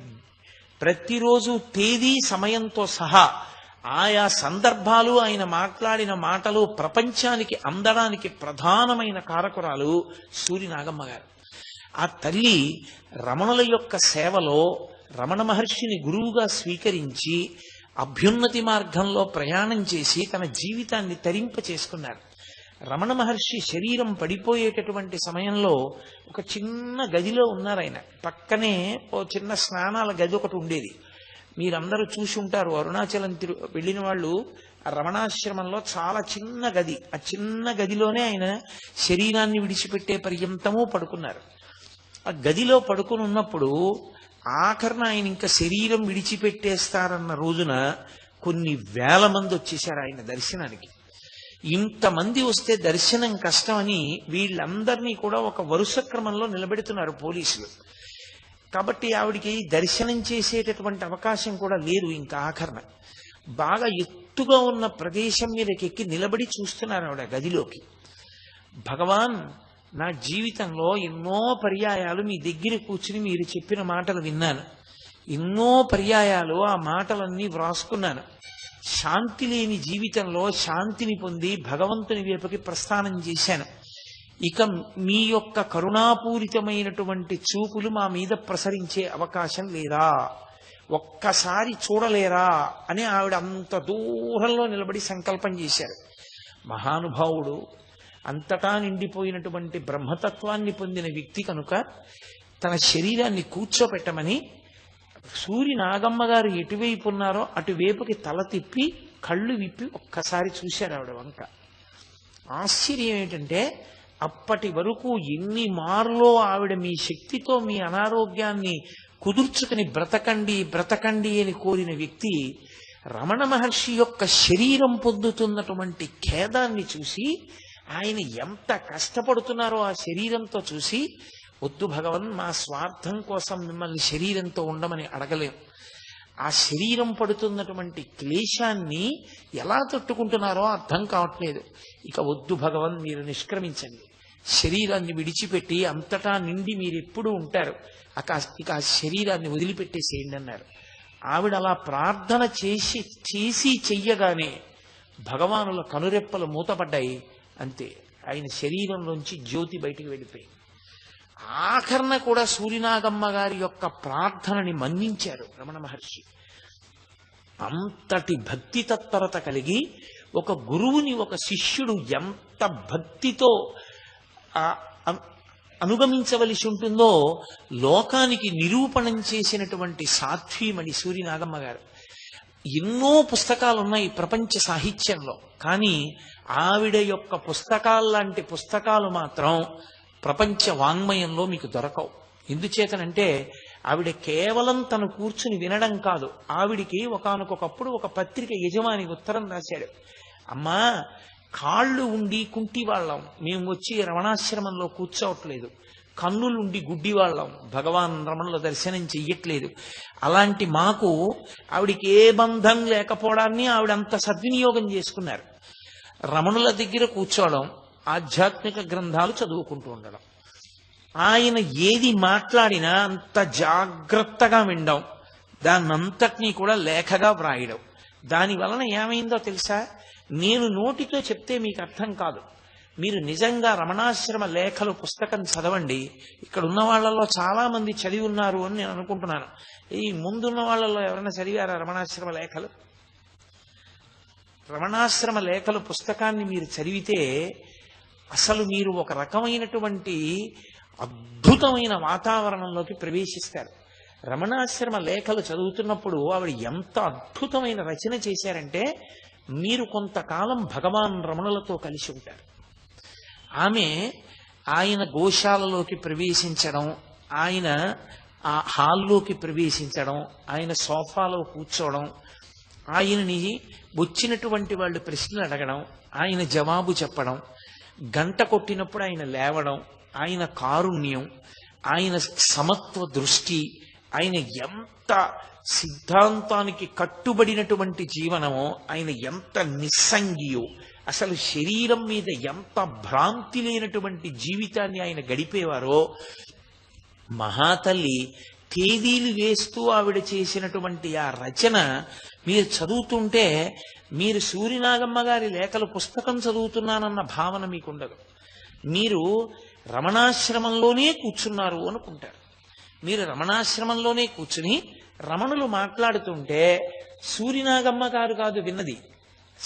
ప్రతిరోజు తేదీ సమయంతో సహా ఆయా సందర్భాలు ఆయన మాట్లాడిన మాటలు ప్రపంచానికి అందడానికి ప్రధానమైన కారకురాలు సూర్యనాగమ్మ గారు. ఆ తల్లి రమణుల యొక్క సేవలో రమణ మహర్షిని గురువుగా స్వీకరించి అభ్యున్నతి మార్గంలో ప్రయాణం చేసి తన జీవితాన్ని తరింప చేసుకున్నారు. రమణ మహర్షి శరీరం పడిపోయేటటువంటి సమయంలో ఒక చిన్న గదిలో ఉన్నారు. ఆయన పక్కనే ఓ చిన్న స్నానాల గది ఒకటి ఉండేది. మీరందరూ చూసి ఉంటారు. అరుణాచలం వెళ్ళిన వాళ్ళు ఆ రమణాశ్రమంలో చాలా చిన్న గది, ఆ చిన్న గదిలోనే ఆయన శరీరాన్ని విడిచిపెట్టే పర్యంతము పడుకున్నారు. ఆ గదిలో పడుకుని ఉన్నప్పుడు ఆఖరణ ఆయన ఇంకా శరీరం విడిచిపెట్టేస్తారన్న రోజున కొన్ని వేల మంది వచ్చేసారు ఆయన దర్శనానికి. ఇంతమంది వస్తే దర్శనం కష్టమని వీళ్ళందరినీ కూడా ఒక వరుస క్రమంలో నిలబెడుతున్నారు పోలీసులు. కాబట్టి ఆవిడికి దర్శనం చేసేటటువంటి అవకాశం కూడా లేదు. ఇంకా ఆఖరణ బాగా ఎత్తుగా ఉన్న ప్రదేశం మీదకి ఎక్కి నిలబడి చూస్తున్నారు ఆవిడ గదిలోకి. భగవాన్, నా జీవితంలో ఎన్నో పర్యాయాలు మీ దగ్గర కూర్చుని మీరు చెప్పిన మాటలు విన్నాను, ఎన్నో పర్యాయాలు ఆ మాటలన్నీ వ్రాసుకున్నాను. శాంతి లేని జీవితంలో శాంతిని పొంది భగవంతుని వైపుకి ప్రస్థానం చేశాను. ఇక మీ యొక్క కరుణాపూరితమైనటువంటి చూపులు మా మీద ప్రసరించే అవకాశం లేదా, ఒక్కసారి చూడలేరా అని ఆవిడ అంత దూరంలో నిలబడి సంకల్పం చేశారు. మహానుభావుడు, అంతటా నిండిపోయినటువంటి బ్రహ్మతత్వాన్ని పొందిన వ్యక్తి కనుక తన శరీరాన్ని కూర్చోపెట్టమని సూరి నాగమ్మ గారు ఎటువైపు ఉన్నారో అటువైపుకి తల తిప్పి కళ్ళు విప్పి ఒక్కసారి చూశారు ఆవిడ వంక. ఆశ్చర్యం ఏంటంటే అప్పటి వరకు ఎన్ని మార్లో ఆవిడ మీ శక్తితో మీ అనారోగ్యాన్ని కుదుర్చుకుని బ్రతకండి బ్రతకండి అని కోరిన వ్యక్తి రమణ మహర్షి యొక్క శరీరం పొందుతున్నటువంటి ఖేదాన్ని చూసి, ఆయన ఎంత కష్టపడుతున్నారో ఆ శరీరంతో చూసి, వద్దు భగవన్, మా స్వార్థం కోసం మిమ్మల్ని శరీరంతో ఉండమని అడగలేం. ఆ శరీరం పడుతున్నటువంటి క్లేశాన్ని ఎలా తట్టుకుంటున్నారో అర్థం కావట్లేదు. ఇక వద్దు భగవన్, మీరు నిష్క్రమించండి, శరీరాన్ని విడిచిపెట్టి అంతటా నిండి మీరు ఎప్పుడు ఉంటారు, ఇక ఆ శరీరాన్ని వదిలిపెట్టేసేయండి అన్నారు. ఆవిడ అలా ప్రార్థన చేసి చెయ్యగానే భగవానుల కనురెప్పలు మూతపడ్డాయి. అంతే, ఆయన శరీరంలోంచి జ్యోతి బయటికి వెళ్ళిపోయి. ఆఖరణ కూడా సూరినాగమ్మ గారి యొక్క ప్రార్థనని మన్నించారు రమణ మహర్షి. అంతటి భక్తి తత్పరత కలిగి ఒక గురువుని ఒక శిష్యుడు ఎంత భక్తితో అనుగమించవలసి ఉంటుందో లోకానికి నిరూపణం చేసినటువంటి సాధ్వీమణి సూరినాగమ్మ గారు. ఎన్నో పుస్తకాలు ఉన్నాయి ప్రపంచ సాహిత్యంలో, కానీ ఆవిడ యొక్క పుస్తకాల్లాంటి పుస్తకాలు మాత్రం ప్రపంచ వాంగ్మయంలో మీకు దొరకవు. ఎందుచేతనంటే ఆవిడ కేవలం తను కూర్చుని వినడం కాదు, ఆవిడికి ఒకానొకప్పుడు ఒక పత్రిక యజమాని ఉత్తరం రాశాడు. అమ్మా, కాళ్ళు ఉండి కుంటి వాళ్ళం, మేము వచ్చి రమణాశ్రమంలో కూర్చోవట్లేదు. కన్నులుండి గుడ్డి వాళ్ళం, భగవాన్ రమణుల దర్శనం చెయ్యట్లేదు. అలాంటి మాకు ఆవిడికి ఏ బంధం లేకపోవడాన్ని ఆవిడ అంత సద్వినియోగం చేసుకున్నారు. రమణుల దగ్గర కూర్చోవడం, ఆధ్యాత్మిక గ్రంథాలు చదువుకుంటూ ఉండడం, ఆయన ఏది మాట్లాడినా అంత జాగ్రత్తగా వినడం, దాన్నంతటినీ కూడా లేఖగా వ్రాయడం. దాని వలన ఏమైందో తెలుసా? నేను నోటితో చెప్తే మీకు అర్థం కాదు. మీరు నిజంగా రమణాశ్రమ లేఖలు పుస్తకం చదవండి. ఇక్కడ ఉన్న వాళ్ళలో చాలా మంది చదివి ఉన్నారు అని నేను అనుకుంటున్నాను. ఈ ముందున్న వాళ్ళలో ఎవరైనా చదివారా రమణాశ్రమ లేఖలు? రమణాశ్రమ లేఖలు పుస్తకాన్ని మీరు చదివితే అసలు మీరు ఒక రకమైనటువంటి అద్భుతమైన వాతావరణంలోకి ప్రవేశిస్తారు. రమణాశ్రమ లేఖలు చదువుతున్నప్పుడు ఆవిడ ఎంత అద్భుతమైన రచన చేశారంటే, మీరు కొంతకాలం భగవాన్ రమణులతో కలిసి ఉంటారు. ఆమె ఆయన గోశాలలోకి ప్రవేశించడం, ఆయన ఆ హాల్లోకి ప్రవేశించడం, ఆయన సోఫాలో కూర్చోవడం, ఆయనని వచ్చినటువంటి వాళ్ళు ప్రశ్నలు అడగడం, ఆయన జవాబు చెప్పడం, గంట కొట్టినప్పుడు ఆయన లేవడం, ఆయన కారుణ్యం, ఆయన సమత్వ దృష్టి, ఆయన ఎంత సిద్ధాంతానికి కట్టుబడినటువంటి జీవనమో, ఆయన ఎంత నిస్సంగియో, అసలు శరీరం మీద ఎంత భ్రాంతి లేనటువంటి జీవితాన్ని ఆయన గడిపేవారో. మహాతల్లి తేదీలు వేస్తూ ఆవిడ చేసినటువంటి ఆ రచన మీరు చదువుతుంటే మీరు సూరినాగమ్మ గారి లేఖలు పుస్తకం చదువుతున్నానన్న భావన మీకు ఉండదు. మీరు రమణాశ్రమంలోనే కూర్చున్నారు అనుకుంటారు. మీరు రమణాశ్రమంలోనే కూర్చుని రమణులు మాట్లాడుతుంటే సూరినాగమ్మ గారు కాదు విన్నది,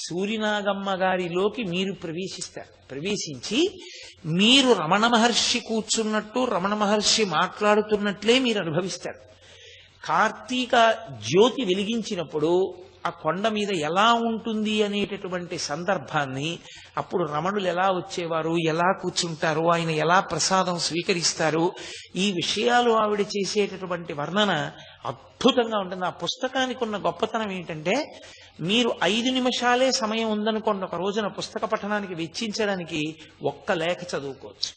సూరినాగమ్మ గారిలోకి మీరు ప్రవేశిస్తారు. ప్రవేశించి మీరు రమణ మహర్షి కూర్చున్నట్టు, రమణ మహర్షి మాట్లాడుతున్నట్లే మీరు అనుభవిస్తారు. కార్తీక జ్యోతి వెలిగించినప్పుడు ఆ కొండ మీద ఎలా ఉంటుంది అనేటటువంటి సందర్భాన్ని, అప్పుడు రమణులు ఎలా వచ్చేవారు, ఎలా కూర్చుంటారు, ఆయన ఎలా ప్రసాదం స్వీకరిస్తారు, ఈ విషయాలు ఆవిడ చేసేటటువంటి వర్ణన అద్భుతంగా ఉంటుంది. ఆ పుస్తకానికి ఉన్న గొప్పతనం ఏంటంటే, మీరు 5 నిమిషాలే సమయం ఉందనుకోండి ఒక రోజున పుస్తక పఠనానికి వెచ్చించడానికి, ఒక్క లేఖ చదువుకోవచ్చు.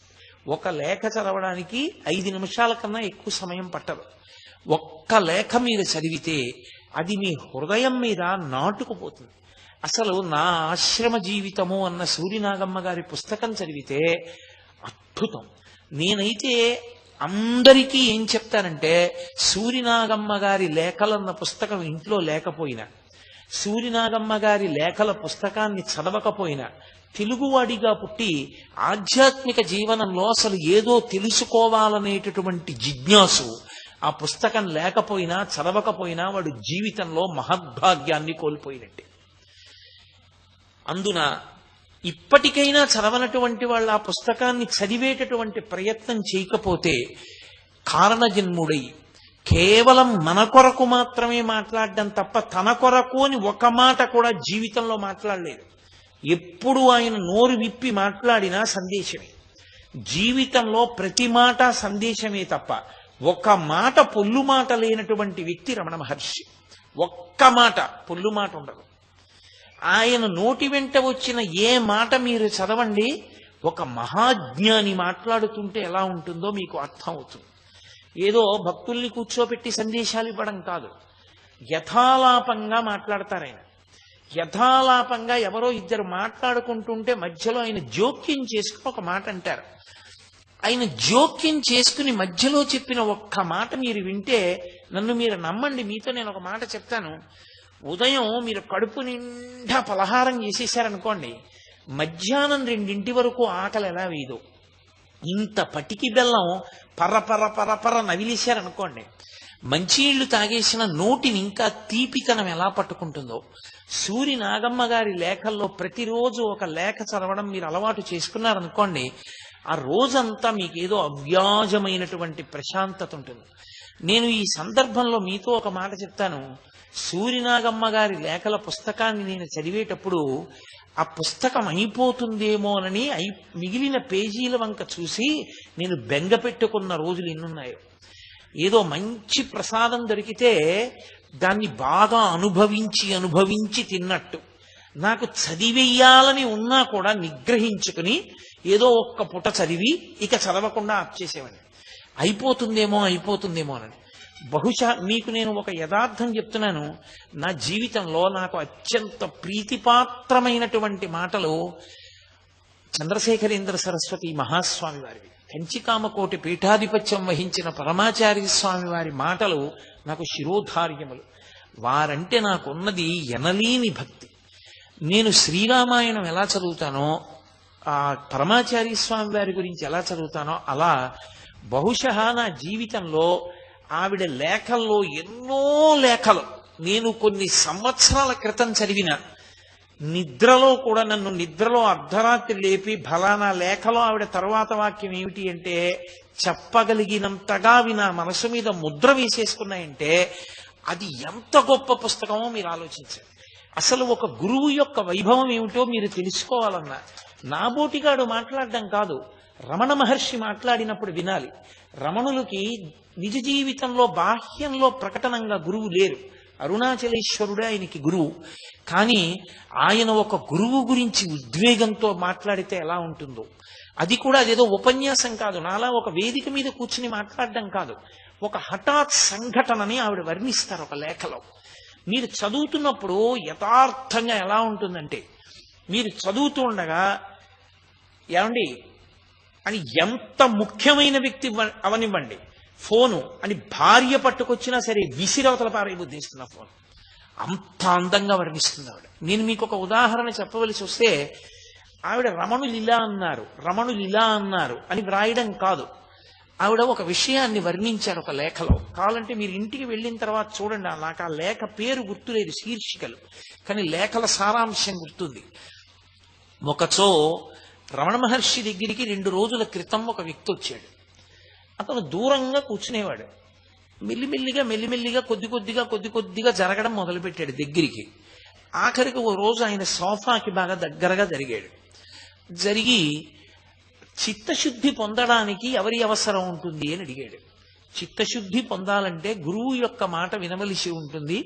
ఒక లేఖ చదవడానికి 5 నిమిషాల కన్నా ఎక్కువ సమయం పట్టదు. ఒక్క లేఖ మీరు చదివితే అది మీ హృదయం మీద నాటుకుపోతుంది. అసలు నా ఆశ్రమ జీవితము అన్న సూరినాగమ్మ గారి పుస్తకం చదివితే అద్భుతం. నేనైతే అందరికీ ఏం చెప్తానంటే, సూరినాగమ్మ గారి లేఖలన్న పుస్తకం ఇంట్లో లేకపోయినా, సూరినాగమ్మ గారి లేఖల పుస్తకాన్ని చదవకపోయినా, తెలుగువాడిగా పుట్టి ఆధ్యాత్మిక జీవనంలో అసలు ఏదో తెలుసుకోవాలనేటటువంటి జిజ్ఞాసు ఆ పుస్తకం లేకపోయినా చదవకపోయినా వాడు జీవితంలో మహద్భాగ్యాన్ని కోల్పోయినట్టే. అందున ఇప్పటికైనా చదవనటువంటి వాళ్ళు ఆ పుస్తకాన్ని చదివేటటువంటి ప్రయత్నం చేయకపోతే కారణజన్ముడై కేవలం మన కొరకు మాత్రమే మాట్లాడడం తప్ప తన కొరకు అని ఒక మాట కూడా జీవితంలో మాట్లాడలేదు. ఎప్పుడు ఆయన నోరు విప్పి మాట్లాడినా సందేశమే. జీవితంలో ప్రతి మాట సందేశమే తప్ప ఒక మాట పొల్లు మాట లేనటువంటి వ్యక్తి రమణ మహర్షి. ఒక్క మాట పొల్లు మాట ఉండదు. ఆయన నోటి వెంట వచ్చిన ఏ మాట మీరు చదవండి, ఒక మహాజ్ఞాని మాట్లాడుతుంటే ఎలా ఉంటుందో మీకు అర్థం అవుతుంది. ఏదో భక్తుల్ని కూర్చోబెట్టి సందేశాలు ఇవ్వడం కాదు, యథాలాపంగా మాట్లాడతారు ఆయన. యథాలాపంగా ఎవరో ఇద్దరు మాట్లాడుకుంటుంటే మధ్యలో ఆయన జోక్యం చేసుకుని ఒక మాట అంటారు. ఆయన జోక్యం చేసుకుని మధ్యలో చెప్పిన ఒక్క మాట మీరు వింటే నన్ను మీరు నమ్మండి. మీతో నేను ఒక మాట చెప్తాను. ఉదయం మీరు కడుపు నిండా పలహారం చేసేసారనుకోండి, మధ్యాహ్నం 2 వరకు ఆకలి ఎలా వేయదు. ఇంత పటికి బెల్లం పర్ర నవిలేశారనుకోండి, మంచినీళ్లు తాగేసిన నోటిని ఇంకా తీపితనం ఎలా పట్టుకుంటుందో. సూరి నాగమ్మ గారి లేఖల్లో ప్రతిరోజు ఒక లేఖ చదవడం మీరు అలవాటు చేసుకున్నారనుకోండి, ఆ రోజంతా మీకు ఏదో అవ్యాజమైనటువంటి ప్రశాంతత ఉంటుంది. నేను ఈ సందర్భంలో మీతో ఒక మాట చెప్తాను. సూరినాగమ్మ గారి లేఖల పుస్తకాన్ని నేను చదివేటప్పుడు ఆ పుస్తకం అయిపోతుందేమోనని మిగిలిన పేజీల వంక చూసి నేను బెంగ పెట్టుకున్న రోజులు ఎన్నున్నాయో. ఏదో మంచి ప్రసాదం దొరికితే దాన్ని బాగా అనుభవించి తిన్నట్టు నాకు చదివేయాలని ఉన్నా కూడా నిగ్రహించుకుని ఏదో ఒక్క పుట చదివి ఇక చదవకుండా ఆప్ చేసేవాడిని. అయిపోతుందేమోనని. బహుశా మీకు నేను ఒక యథార్థం చెప్తున్నాను. నా జీవితంలో నాకు అత్యంత ప్రీతిపాత్రమైనటువంటి మాటలు చంద్రశేఖరేంద్ర సరస్వతి మహాస్వామి వారివి. కంచికామకోటి పీఠాధిపత్యం వహించిన పరమాచార్య స్వామి వారి మాటలు నాకు శిరోధార్యములు. వారంటే నాకున్నది ఎనలేని భక్తి. నేను శ్రీరామాయణం ఎలా చదువుతానో, ఆ పరమాచార్య స్వామి వారి గురించి ఎలా చదువుతానో అలా బహుశా నా జీవితంలో ఆవిడ లేఖల్లో ఎన్నో లేఖలు నేను కొన్ని సంవత్సరాల క్రితం చదివిన, నిద్రలో కూడా నన్ను నిద్రలో అర్ధరాత్రి లేపి ఫలానా లేఖలో ఆవిడ తరువాత వాక్యం ఏమిటి అంటే చెప్పగలిగినంతగా అవి నా మనసు మీద ముద్ర వేసేసుకున్నాయంటే అది ఎంత గొప్ప పుస్తకమో మీరు ఆలోచించండి. అసలు ఒక గురువు యొక్క వైభవం ఏమిటో మీరు తెలుసుకోవాలన్నా నాబోటిగాడు మాట్లాడడం కాదు, రమణ మహర్షి మాట్లాడినప్పుడు వినాలి. రమణులకి నిజ జీవితంలో బాహ్యంలో ప్రకటనంగా గురువు లేరు. అరుణాచలేశ్వరుడే ఆయనకి గురువు. కానీ ఆయన ఒక గురువు గురించి ఉద్వేగంతో మాట్లాడితే ఎలా ఉంటుందో, అది కూడా అదేదో ఉపన్యాసం కాదు, నాలా ఒక వేదిక మీద కూర్చుని మాట్లాడడం కాదు, ఒక హఠాత్ సంఘటనని ఆవిడ వర్ణిస్తారు ఒక లేఖలో. మీరు చదువుతున్నప్పుడు యథార్థంగా ఎలా ఉంటుందంటే, మీరు చదువుతూ ఉండగా ఏమండి అని ఎంత ముఖ్యమైన వ్యక్తి అవనివ్వండి, ఫోను అని భార్య పట్టుకొచ్చినా సరే విసిరవతల పారైబుద్ధిస్తున్న ఫోన్, అంత అందంగా వర్ణిస్తుంది ఆవిడ. నేను మీకు ఒక ఉదాహరణ చెప్పవలసి వస్తే, ఆవిడ రమణులు ఇలా అన్నారు అని వ్రాయడం కాదు, ఆవిడ ఒక విషయాన్ని వర్ణించారు ఒక లేఖలో. కావాలంటే మీరు ఇంటికి వెళ్ళిన తర్వాత చూడండి. నాకు ఆ లేఖ పేరు గుర్తులేదు, శీర్షికలు, కానీ లేఖల సారాంశం గుర్తుంది. ఒకచో రమణ మహర్షి దగ్గరికి 2 రోజుల క్రితం ఒక వ్యక్తి వచ్చాడు. అతను దూరంగా కూర్చునేవాడు. మెల్లిమెల్లిగా కొద్ది కొద్దిగా జరగడం మొదలుపెట్టాడు దగ్గరికి. ఆఖరికి ఓ రోజు ఆయన సోఫాకి బాగా దగ్గరగా జరిగి చిత్తశుద్ధి పొందడానికి ఎవరి అవసరం ఉంటుంది అని అడిగాడు. చిత్తశుద్ధి పొందాలంటే గురువు యొక్క మాట వినవలసి ఉంటుంది.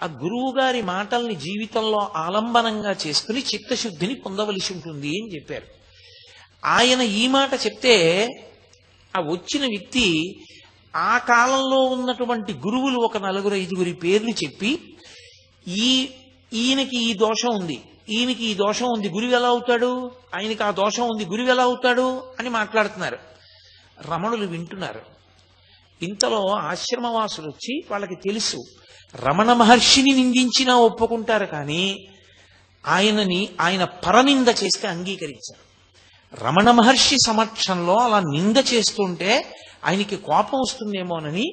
ఆ గురువు గారి మాటల్ని జీవితంలో ఆలంబనంగా చేసుకుని చిత్తశుద్ధిని పొందవలసి ఉంటుంది అని చెప్పారు. ఆయన ఈ మాట చెప్తే ఆ వచ్చిన వ్యక్తి ఆ కాలంలో ఉన్నటువంటి గురువులు ఒక 4-5 పేర్లు చెప్పి ఈయనకి ఈ దోషం ఉంది, ఈయనకి ఈ దోషం ఉంది, గురువు ఎలా అవుతాడు, ఆయనకి ఆ దోషం ఉంది, గురువు ఎలా అవుతాడు అని మాట్లాడుతున్నారు. రమణులు వింటున్నారు. ఇంతలో ఆశ్రమవాసులు వచ్చి వాళ్ళకి తెలుసు రమణ మహర్షిని నిందించినా ఒప్పుకుంటారు, కానీ ఆయన పరనింద చేస్తే అంగీకరించారు. రమణ మహర్షి సమక్షంలో అలా నింద చేస్తుంటే ఆయనకి కోపం వస్తుందేమోనని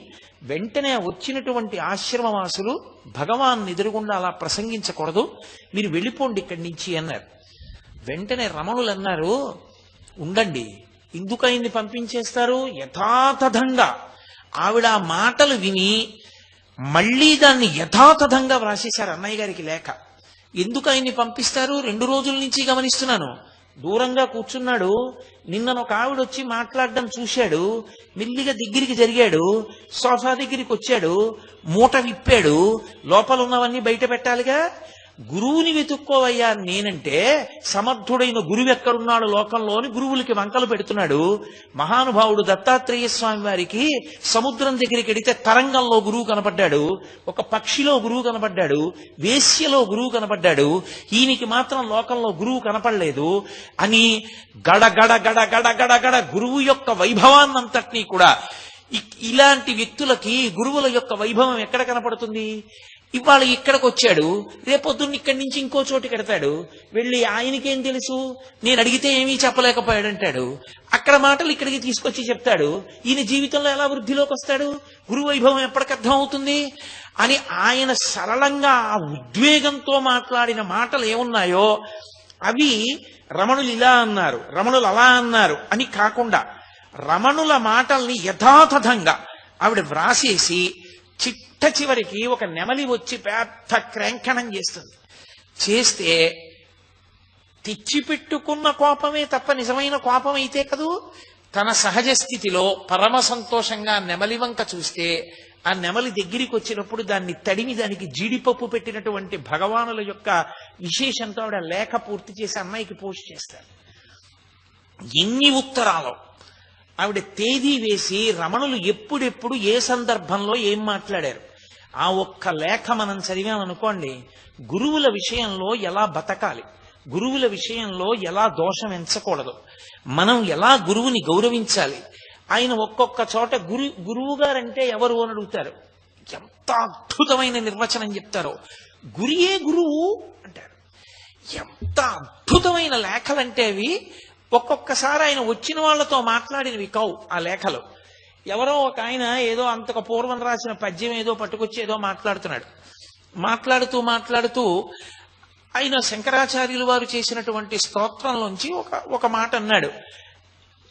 వెంటనే వచ్చినటువంటి ఆశ్రమవాసులు భగవాన్ ఎదురుగుండా అలా ప్రసంగించకూడదు, మీరు వెళ్ళిపోండి ఇక్కడి నుంచి అన్నారు. వెంటనే రమణులు అన్నారు, ఉండండి, ఎందుకు ఆయన్ని పంపించేస్తారు? యథాతథంగా ఆవిడ ఆ మాటలు విని మళ్ళీ దాన్ని యథాతథంగా వ్రాసేశారు అన్నయ్య గారికి లేఖ. ఎందుకు ఆయన్ని పంపిస్తారు? 2 రోజుల నుంచి గమనిస్తున్నాను. దూరంగా కూర్చున్నాడు. నిన్నొక ఆవిడ వచ్చి మాట్లాడడం చూశాడు. మెల్లిగా దగ్గరికి జరిగాడు. సోఫా దగ్గరికి వచ్చాడు. మూట విప్పాడు. లోపల ఉన్నవన్నీ బయట పెట్టాలిగా. గురువుని వెతుక్కోవయ్యా నేనంటే సమర్థుడైన గురువు ఎక్కడున్నాడు లోకంలో అని గురువులకి వంకలు పెడుతున్నాడు. మహానుభావుడు దత్తాత్రేయ స్వామి వారికి సముద్రం దగ్గరికి వెడితే తరంగంలో గురువు కనపడ్డాడు, ఒక పక్షిలో గురువు కనపడ్డాడు, వేశ్యలో గురువు కనపడ్డాడు, ఈయనకి మాత్రం లోకంలో గురువు కనపడలేదు అని గడ గడ గడ గడ గడ గడ గురువు యొక్క వైభవాన్నంతటినీ కూడా ఇలాంటి వ్యక్తులకి గురువుల యొక్క వైభవం ఎక్కడ కనపడుతుంది? ఇవాళ ఇక్కడికి వచ్చాడు, రేపొద్దున్న ఇక్కడి నుంచి ఇంకో చోటుకి ఎడతాడు. వెళ్ళి ఆయనకేం తెలుసు, నేను అడిగితే ఏమీ చెప్పలేకపోయాడంటాడు. అక్కడ మాటలు ఇక్కడికి తీసుకొచ్చి చెప్తాడు. ఈయన జీవితంలో ఎలా వృద్ధిలోకి వస్తాడు? గురు వైభవం ఎప్పటికి అర్థం అవుతుంది అని ఆయన సరళంగా ఆ ఉద్వేగంతో మాట్లాడిన మాటలు ఏమున్నాయో అవి రమణులు ఇలా అన్నారు, రమణులు అలా అన్నారు అని కాకుండా రమణుల మాటల్ని యథాతథంగా ఆవిడ వ్రాసేసి చిట్ట చివరికి ఒక నెమలి వచ్చి పెద్ద క్రంకణం చేస్తుంది. చేస్తే తెచ్చిపెట్టుకున్న కోపమే తప్ప నిజమైన కోపం అయితే కదూ. తన సహజ స్థితిలో పరమ సంతోషంగా నెమలి వంక చూస్తే ఆ నెమలి దగ్గరికి వచ్చినప్పుడు దాన్ని తడిమి దానికి జీడిపప్పు పెట్టినటువంటి భగవానుల యొక్క విశేషంతో ఆవిడ లేఖ పూర్తి చేసి అన్నయ్యకి పోస్ట్ చేస్తారు. ఎన్ని ఉత్తరాలు ఆవిడ తేదీ వేసి రమణులు ఎప్పుడెప్పుడు ఏ సందర్భంలో ఏం మాట్లాడారు ఆ ఒక్క లేఖ మనం చదివామనుకోండి, గురువుల విషయంలో ఎలా బతకాలి, గురువుల విషయంలో ఎలా దోషం ఎంచకూడదు, మనం ఎలా గురువుని గౌరవించాలి. ఆయన ఒక్కొక్క చోట గురువు గారంటే ఎవరు అని అడుగుతారు. ఎంత అద్భుతమైన నిర్వచనం చెప్తారో. గురియే గురువు అంటారు. ఎంత అద్భుతమైన లేఖలంటే అవి. ఒక్కొక్కసారి ఆయన వచ్చిన వాళ్లతో మాట్లాడినవి కావు ఆ లేఖలు. ఎవరో ఒక ఆయన ఏదో అంతకు పూర్వం రాసిన పద్యం ఏదో పట్టుకొచ్చి ఏదో మాట్లాడుతున్నాడు. మాట్లాడుతూ ఆయన శంకరాచార్యులు వారు చేసినటువంటి స్తోత్రంలోంచి ఒక మాట అన్నాడు.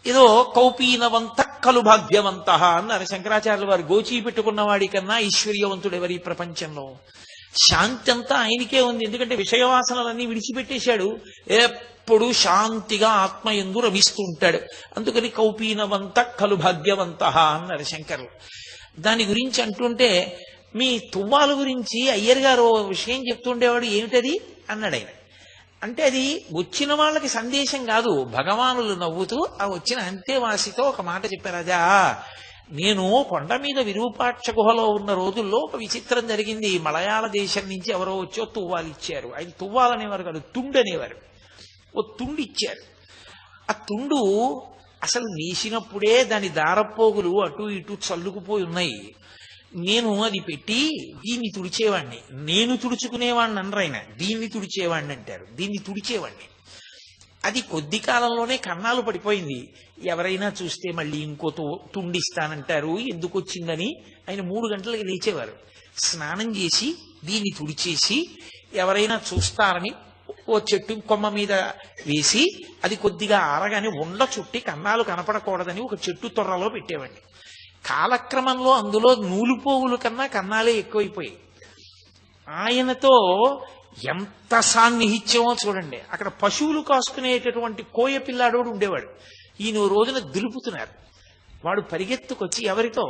ఏదో కౌపీనవంత కలు భాగ్యవంత అన్నారు శంకరాచార్యులు వారు. గోచీ పెట్టుకున్న వాడి కన్నా ఐశ్వర్యవంతుడు ఎవరి ప్రపంచంలో. శాంతి అంతా ఆయనకే ఉంది, ఎందుకంటే విషయవాసనలన్నీ విడిచిపెట్టేశాడు. ఎప్పుడు శాంతిగా ఆత్మయందు రమిస్తూ ఉంటాడు. అందుకని కౌపీనవంత కలు భాగ్యవంత అన్నారు శంకరులు. దాని గురించి అంటుంటే మీ తువ్వాల గురించి అయ్యర్ గారు విషయం చెప్తుండేవాడు, ఏమిటది అన్నాడు ఆయన. అంటే అది వచ్చిన వాళ్ళకి సందేశం కాదు. భగవానులు నవ్వుతూ ఆ వచ్చిన అంతేవాసితో ఒక మాట చెప్పారు. అదా, నేను కొండ మీద విరూపాక్ష గుహలో ఉన్న రోజుల్లో ఒక విచిత్రం జరిగింది. మలయాళ దేశం నుంచి ఎవరో వచ్చో తువ్వాలు ఇచ్చారు. ఆయన తువ్వాలనేవారు కాదు, తుండు అనేవారు. ఓ తుండు ఇచ్చారు. ఆ తుండు అసలు నేసినప్పుడే దాని దారపోగులు అటు ఇటు చల్లుకుపోయి ఉన్నాయి. నేను అది పెట్టి దీన్ని తుడిచేవాడిని. నేను తుడుచుకునేవాడిని అనరైనా, దీన్ని తుడిచేవాడిని అంటారు. దీన్ని తుడిచేవాడిని. అది కొద్ది కాలంలోనే కన్నాలు పడిపోయింది. ఎవరైనా చూస్తే మళ్ళీ ఇంకో తుండిస్తానంటారు. ఎందుకు వచ్చిందని ఆయన 3 గంటలకి లేచేవారు. స్నానం చేసి దీన్ని తుడిచేసి ఎవరైనా చూస్తారని ఓ చెట్టు కొమ్మ మీద వేసి అది కొద్దిగా ఆరగానే ఉండ చుట్టి కన్నాలు కనపడకూడదని ఒక చెట్టు తొర్రలో పెట్టేవాడిని. కాలక్రమంలో అందులో నూలుపోగుల కన్నా కన్నాలే ఎక్కువైపోయాయి. ఆయనతో ఎంత సాన్నిహిత్యమో చూడండి. అక్కడ పశువులు కాసుకునేటటువంటి కోయ పిల్లాడోడు ఉండేవాడు. ఈయన రోజున దులుపుతున్నారు. వాడు పరిగెత్తుకొచ్చి ఎవరితో?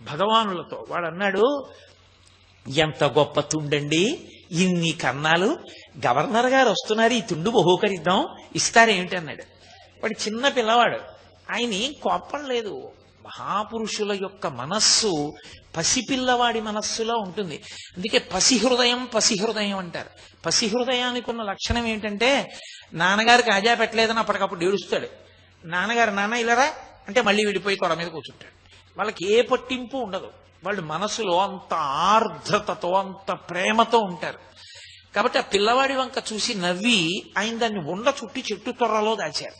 భగవానులతో. వాడు అన్నాడు, ఎంత గొప్ప తుండండి, ఇన్ని కన్నాలు, గవర్నర్ గారు వస్తున్నారు, ఈ తుండు బహూకరిద్దాం, ఇస్తారేమిటి అన్నాడు. వాడు చిన్న పిల్లవాడు. ఆయన ఏం కోపం లేదు. మహాపురుషుల యొక్క మనస్సు పసిపిల్లవాడి మనస్సులో ఉంటుంది. అందుకే పసిహృదయం అంటారు. పసిహృదయానికి ఉన్న లక్షణం ఏంటంటే, నాన్నగారికి ఆజా పెట్టలేదని అప్పటికప్పుడు ఏడుస్తాడు. నాన్నగారు నాన్న ఇలారా అంటే మళ్ళీ విడిపోయి కొడ మీద కూర్చుంటాడు. వాళ్ళకి ఏ పట్టింపు ఉండదు. వాళ్ళు మనసులో అంత ఆర్ద్రతతో, అంత ప్రేమతో ఉంటారు. కాబట్టి ఆ పిల్లవాడి వంక చూసి నవ్వి ఆయన దాన్ని ఉండ చుట్టి చెట్టు తొర్రలో దాచారు.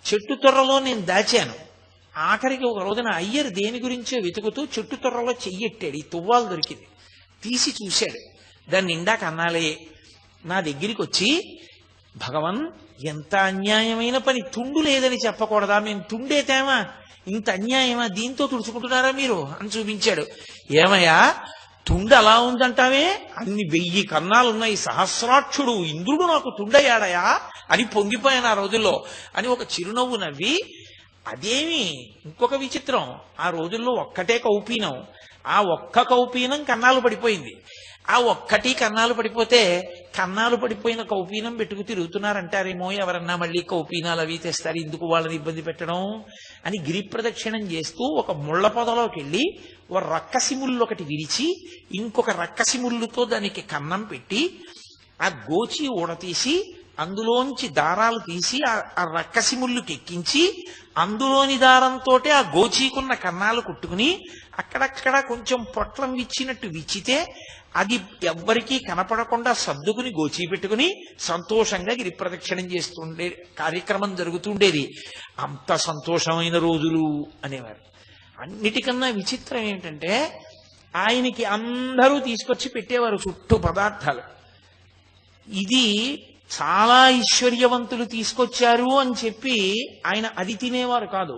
చెట్టు తొర్రలో నేను దాచాను. ఆఖరికి ఒక రోజున అయ్యర్ దేని గురించో వెతుకుతూ చెట్టు తొర్రలో చెయ్యెట్టాడు. ఈ తువ్వాలు దొరికింది. తీసి చూశాడు. దాన్ని నిండా కన్నాలే. నా దగ్గరికి వచ్చి, భగవన్ ఎంత అన్యాయమైన పని, తుండు లేదని చెప్పకూడదా? మేము తుండే తేమా, ఇంత అన్యాయమా, దీంతో తుడుచుకుంటున్నారా మీరు అని చూపించాడు. ఏమయ్యా తుండు అలా ఉందంటావే, అన్ని 1000 కన్నాలున్నాయి, సహస్రాక్షుడు ఇంద్రుడు నాకు తుండయ్యాడయా అని పొంగిపోయాను ఆ రోజుల్లో అని ఒక చిరునవ్వు నవ్వి, అదేమి ఇంకొక విచిత్రం, ఆ రోజుల్లో ఒక్కటే కౌపీనం, ఆ ఒక్క కౌపీనం కన్నాలు పడిపోయింది. ఆ ఒక్కటి కన్నాలు పడిపోతే, కన్నాలు పడిపోయిన కౌపీనం పెట్టుకు తిరుగుతున్నారంటారేమో, ఎవరన్నా మళ్ళీ కౌపీనాలు అవి తెస్తారు, ఎందుకు వాళ్ళని ఇబ్బంది పెట్టడం అని గిరి ప్రదక్షిణం చేస్తూ ఒక ముళ్ళ పొదలోకి వెళ్ళి ఒక రక్కసి ముళ్ళు ఒకటి విరిచి, ఇంకొక రక్కసి ముళ్ళుతో దానికి కన్నం పెట్టి, ఆ గోచి ఊడతీసి అందులోంచి దారాలు తీసి ఆ రక్కసి ముళ్ళుకి ఎక్కించి, అందులోని దారంతో ఆ గోచీకున్న కన్నాలు కుట్టుకుని అక్కడక్కడ కొంచెం పొట్లం విచ్చినట్టు విచ్చితే అది ఎవ్వరికీ కనపడకుండా సర్దుకుని గోచీ పెట్టుకుని సంతోషంగా గిరి ప్రదక్షిణం చేస్తుండే కార్యక్రమం జరుగుతుండేది. అంత సంతోషమైన రోజులు అనేవారు. అన్నిటికన్నా విచిత్రం ఏంటంటే, ఆయనకి అందరూ తీసుకొచ్చి పెట్టేవారు చుట్టూ పదార్థాలు. ఇది చాలా ఐశ్వర్యవంతులు తీసుకొచ్చారు అని చెప్పి ఆయన అది తినేవారు కాదు.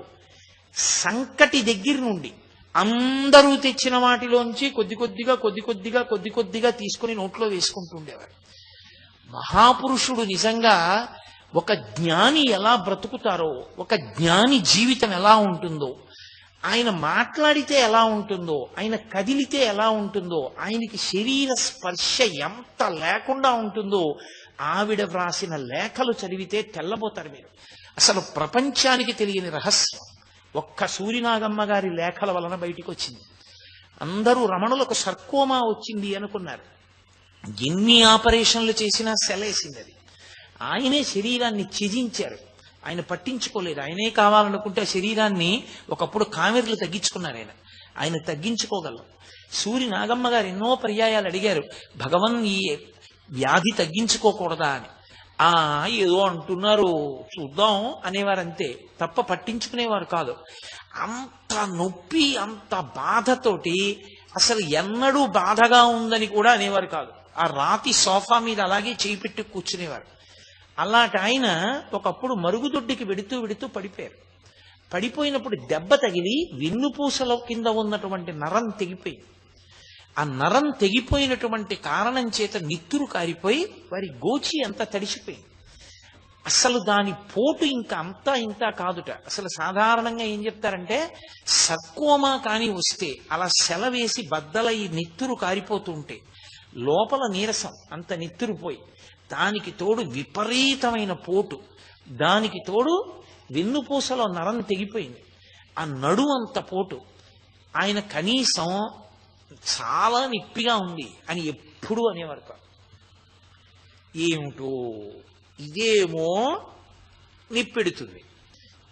సంకటి దగ్గర నుండి అందరూ తెచ్చిన వాటిలోంచి కొద్ది కొద్దిగా తీసుకుని నోట్లో వేసుకుంటుండేవారు. మహాపురుషుడు నిజంగా ఒక జ్ఞాని ఎలా బ్రతుకుతారో, ఒక జ్ఞాని జీవితం ఎలా ఉంటుందో, ఆయన మాట్లాడితే ఎలా ఉంటుందో, ఆయన కదిలితే ఎలా ఉంటుందో, ఆయనకి శరీర స్పర్శ ఎంత లేకుండా ఉంటుందో, ఆవిడ వ్రాసిన లేఖలు చదివితే తెల్లబోతారు మీరు. అసలు ప్రపంచానికి తెలియని రహస్యం ఒక్క సూరినాగమ్మ గారి లేఖల వలన బయటికి వచ్చింది. అందరూ రమణులకు సర్కోమా వచ్చింది అనుకున్నారు. ఎన్ని ఆపరేషన్లు చేసినా సెలేసింది అది. ఆయనే శరీరాన్ని త్యజించారు. ఆయన పట్టించుకోలేదు. ఆయనే కావాలనుకుంటే శరీరాన్ని ఒకప్పుడు కామెర్లు తగ్గించుకున్నారు. ఆయన తగ్గించుకోగలరు. సూరి నాగమ్మ గారు ఎన్నో పర్యాయాలు అడిగారు, భగవన్ ఈ వ్యాధి తగ్గించుకోకూడదా అని. ఏదో అంటున్నారు చూద్దాం అనేవారంతే తప్ప పట్టించుకునేవారు కాదు. అంత నొప్పి, అంత బాధతోటి అసలు ఎన్నడూ బాధగా ఉందని కూడా అనేవారు కాదు. ఆ రాతి సోఫా మీద అలాగే చేయి పెట్టి కూర్చునేవారు. అలాంటి ఆయన ఒకప్పుడు మరుగుదొడ్డికి వెడుతూ పడిపోయారు. పడిపోయినప్పుడు దెబ్బ తగిలి వెన్నుపూసల కింద ఉన్నటువంటి నరం తెగిపోయింది. ఆ నరం తెగిపోయినటువంటి కారణం చేత నిత్తురు కారిపోయి వారి గోచి అంతా తడిసిపోయింది. అసలు దాని పోటు ఇంకా ఇంత కాదుట. అసలు సాధారణంగా ఏం చెప్తారంటే, సర్కోమా కాని వస్తే అలా సెలవేసి బద్దలై నిత్తురు కారిపోతుంటే లోపల నీరసం, అంత నిత్తురుపోయి, దానికి తోడు విపరీతమైన పోటు, దానికి తోడు వెన్నుపూసలో నరం తెగిపోయింది, ఆ నడుము అంత పోటు. ఆయన కనీసం చాలా నిప్పిగా ఉంది అని ఎప్పుడు అనేవారు కాదు. ఏమిటో ఇదేమో నిప్పెడుతుంది,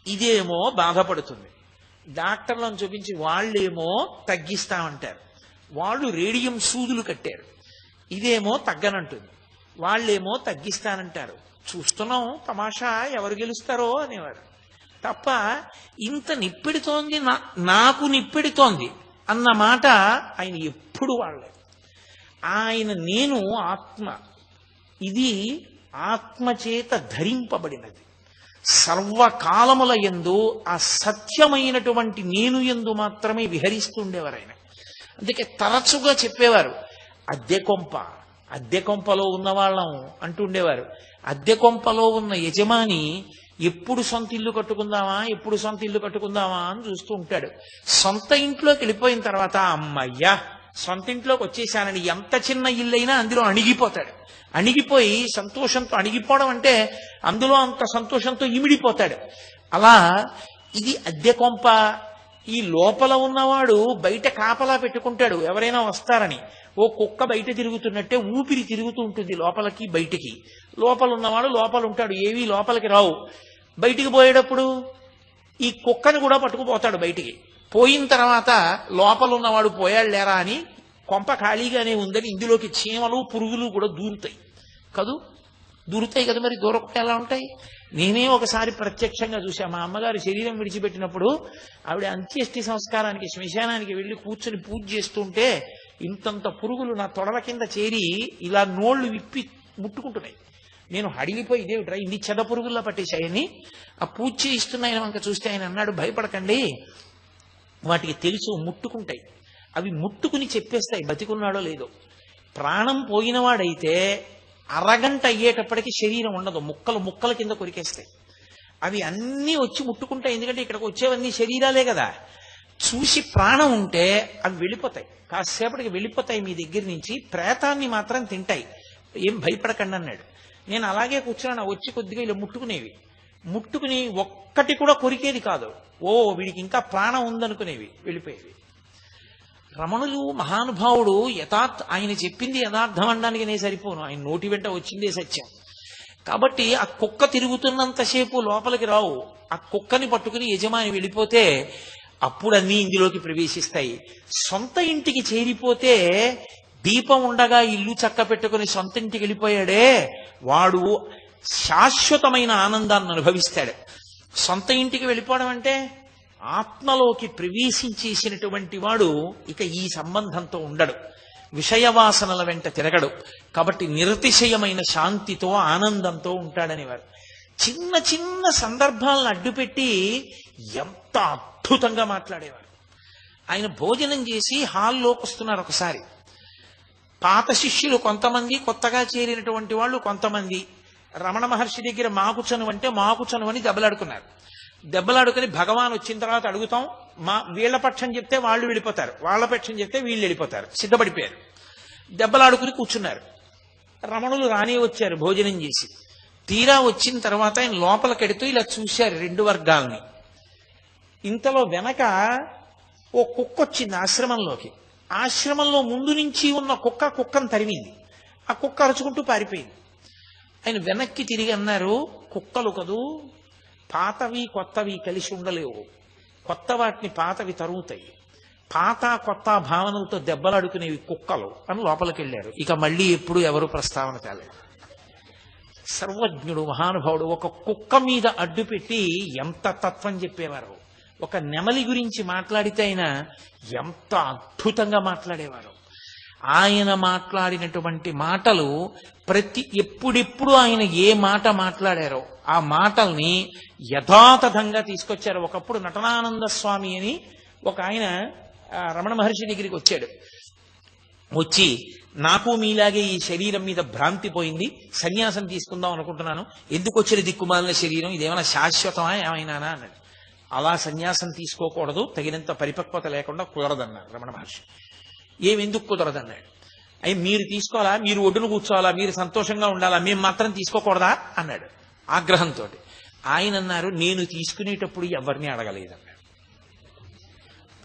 ఇదేమో బాధపడుతుంది. డాక్టర్లను చూపించి వాళ్ళేమో తగ్గిస్తామంటారు, వాళ్ళు రేడియం సూదులు కట్టారు. ఇదేమో తగ్గనంటుంది, వాళ్ళేమో తగ్గిస్తానంటారు. చూస్తున్నాం తమాషా, ఎవరు గెలుస్తారో అనేవారు తప్ప ఇంత నిప్పెడుతోంది, నాకు నిప్పెడుతోంది అన్న మాట ఆయన ఎప్పుడు వాడలేదు. ఆయన నేను ఆత్మ, ఇది ఆత్మచేత ధరింపబడినది. సర్వకాలముల యందు ఆ సత్యమైనటువంటి నేను యందు మాత్రమే విహరిస్తుండేవారు ఆయన. అందుకే తరచుగా చెప్పేవారు, అద్దె కొంప, అద్దె కొంపలో ఉన్నవాళ్ళం అంటుండేవారు. అద్దె కొంపలో ఉన్న యజమాని ఎప్పుడు సొంత ఇల్లు కట్టుకుందామా ఎప్పుడు సొంత ఇల్లు కట్టుకుందామా అని చూస్తూ ఉంటాడు. సొంత ఇంట్లోకి వెళ్ళిపోయిన తర్వాత అమ్మయ్యా సొంత ఇంట్లోకి వచ్చేసానని ఎంత చిన్న ఇల్లైనా అందులో అణిగిపోతాడు. అణిగిపోయి సంతోషంతో, అణిగిపోవడం అంటే అందులో అంత సంతోషంతో ఇమిడిపోతాడు. అలా ఇది అద్దె కొంప. ఈ లోపల ఉన్నవాడు బయట కాపలా పెట్టుకుంటాడు ఎవరైనా వస్తారని. ఓ కుక్క బయట తిరుగుతున్నట్టే ఊపిరి తిరుగుతూ ఉంటుంది లోపలికి బయటికి. లోపల ఉన్నవాడు లోపల ఉంటాడు, ఏవీ లోపలికి రావు. బయటికి పోయేటప్పుడు ఈ కుక్కను కూడా పట్టుకుపోతాడు బయటికి. పోయిన తర్వాత లోపల ఉన్నవాడు పోయాడు లేరా అని కొంప ఖాళీగానే ఉందని ఇందులోకి చీమలు పురుగులు కూడా దూరుతాయి దూరుతాయి కదా. మరి దూరకుండా ఎలా ఉంటాయి? నేనే ఒకసారి ప్రత్యక్షంగా చూశా. మా అమ్మగారు శరీరం విడిచిపెట్టినప్పుడు ఆవిడ అంత్యేష్టి సంస్కారానికి శ్మశానానికి వెళ్ళి కూర్చొని పూజ చేస్తుంటే ఇంతంత పురుగులు నా తొడల కింద చేరి ఇలా నోళ్లు విప్పి ముట్టుకుంటున్నాయి. నేను హడిలిపోయి ఇదేమిట్రా ఇన్ని చెద పురుగుల్లా పట్టేశాయని ఆ పూజ చేయిస్తున్న ఆయన వంక చూస్తే ఆయన అన్నాడు, భయపడకండి, వాటికి తెలుసు ముట్టుకుంటాయి, అవి ముట్టుకుని చెప్పేస్తాయి బతికున్నాడో లేదో. ప్రాణం పోయినవాడైతే అరగంట అయ్యేటప్పటికి శరీరం ఉండదు, ముక్కలు ముక్కల కింద కొరికేస్తాయి. అవి అన్నీ వచ్చి ముట్టుకుంటాయి, ఎందుకంటే ఇక్కడికి వచ్చేవన్నీ శరీరాలే కదా. చూసి ప్రాణం ఉంటే అవి వెళ్ళిపోతాయి, కాసేపటికి వెళ్ళిపోతాయి మీ దగ్గర నుంచి. ప్రేతాన్ని మాత్రం తింటాయి, ఏం భయపడకండి అన్నాడు. నేను అలాగే కూర్చున్నాను. వచ్చి కొద్దిగా ఇలా ముట్టుకునేవి, ముట్టుకుని ఒక్కటి కూడా కొరికేది కాదు. ఓ వీడికి ఇంకా ప్రాణం ఉందనుకునేవి, వెళ్ళిపోయేవి. రమణులు మహానుభావుడు ఆయన చెప్పింది యథార్థం అనడానికి నేను సరిపోను, ఆయన నోటి వెంట వచ్చిందే సత్యం. కాబట్టి ఆ కుక్క తిరుగుతున్నంతసేపు లోపలికి రావు. ఆ కుక్కని పట్టుకుని యజమాని వెళ్ళిపోతే అప్పుడు అన్నీ ఇందులోకి ప్రవేశిస్తాయి. సొంత ఇంటికి చేరిపోతే దీపం ఉండగా ఇల్లు చక్క పెట్టుకుని సొంత ఇంటికి వెళ్ళిపోయాడే వాడు శాశ్వతమైన ఆనందాన్ని అనుభవిస్తాడు. సొంత ఇంటికి వెళ్ళిపోవడం అంటే ఆత్మలోకి ప్రవేశించేసినటువంటి వాడు ఇక ఈ సంబంధంతో ఉండడు, విషయవాసనల వెంట తిరగడు. కాబట్టి నిరతిశయమైన శాంతితో ఆనందంతో ఉంటాడనేవారు. చిన్న చిన్న సందర్భాలను అడ్డుపెట్టి ఎంత అద్భుతంగా మాట్లాడేవారు. ఆయన భోజనం చేసి హాల్లోకి వస్తున్నారు ఒకసారి. పాత శిష్యులు కొంతమంది, కొత్తగా చేరినటువంటి వాళ్ళు కొంతమంది రమణ మహర్షి దగ్గర మాకు చనువు అంటే మాకు చనువు అని దెబ్బలాడుకున్నారు. దెబ్బలాడుకుని భగవాన్ వచ్చిన తర్వాత అడుగుతాం, వీళ్ల పక్షం చెప్తే వాళ్ళు వెళ్ళిపోతారు, వాళ్ళ పక్షం చెప్తే వీళ్ళు వెళ్ళిపోతారు, సిద్ధపడిపోయారు. దెబ్బలాడుకుని కూర్చున్నారు. రమణులు రానే వచ్చారు భోజనం చేసి. తీరా వచ్చిన తర్వాత ఆయన లోపలికెడుతూ ఇలా చూశారు రెండు వర్గాల్ని. ఇంతలో వెనక ఓ కుక్క వచ్చింది ఆశ్రమంలోకి. ఆశ్రమంలో ముందు నుంచి ఉన్న కుక్కను తరిమింది. ఆ కుక్క అరుచుకుంటూ పారిపోయింది. ఆయన వెనక్కి తిరిగి అన్నారు, కుక్కలు కదూ, పాతవి కొత్తవి కలిసి ఉండలేవు, కొత్త వాటిని పాతవి తరుగుతాయి, పాత కొత్త భావనలతో దెబ్బలాడుకునేవి కుక్కలు అని లోపలికి వెళ్ళారు. ఇక మళ్ళీ ఎప్పుడు ఎవరు ప్రస్తావన తేలేదు. సర్వజ్ఞుడు మహానుభావుడు ఒక కుక్క మీద అడ్డుపెట్టి ఎంత తత్వం చెప్పేవారు. ఒక నెమలి గురించి మాట్లాడితే ఆయన ఎంత అద్భుతంగా మాట్లాడేవారు. ఆయన మాట్లాడినటువంటి మాటలు ఎప్పుడెప్పుడు ఆయన ఏ మాట మాట్లాడారో ఆ మాటల్ని యథాతథంగా తీసుకొచ్చారు. ఒకప్పుడు నటనానంద స్వామి అని ఒక ఆయన రమణ మహర్షి దగ్గరికి వచ్చాడు. వచ్చి నాకు మీలాగే ఈ శరీరం మీద భ్రాంతి పోయింది, సన్యాసం తీసుకుందాం అనుకుంటున్నాను, ఎందుకు వచ్చిన దిక్కుమాలిన శరీరం, ఇదేమైనా శాశ్వతమా ఏమైనానా అన్నాడు. అలా సన్యాసం తీసుకోకూడదు, తగినంత పరిపక్వత లేకుండా కుదరదన్నారు రమణ మహర్షి. ఎందుకు కుదరదన్నాడు. అయ్యి మీరు తీసుకోవాలా, మీరు ఒడ్డును కూర్చోవాలా, మీరు సంతోషంగా ఉండాలా, మేము మాత్రం తీసుకోకూడదా అన్నాడు ఆగ్రహంతో. ఆయన అన్నారు, నేను తీసుకునేటప్పుడు ఎవరిని అడగలేదన్నాడు.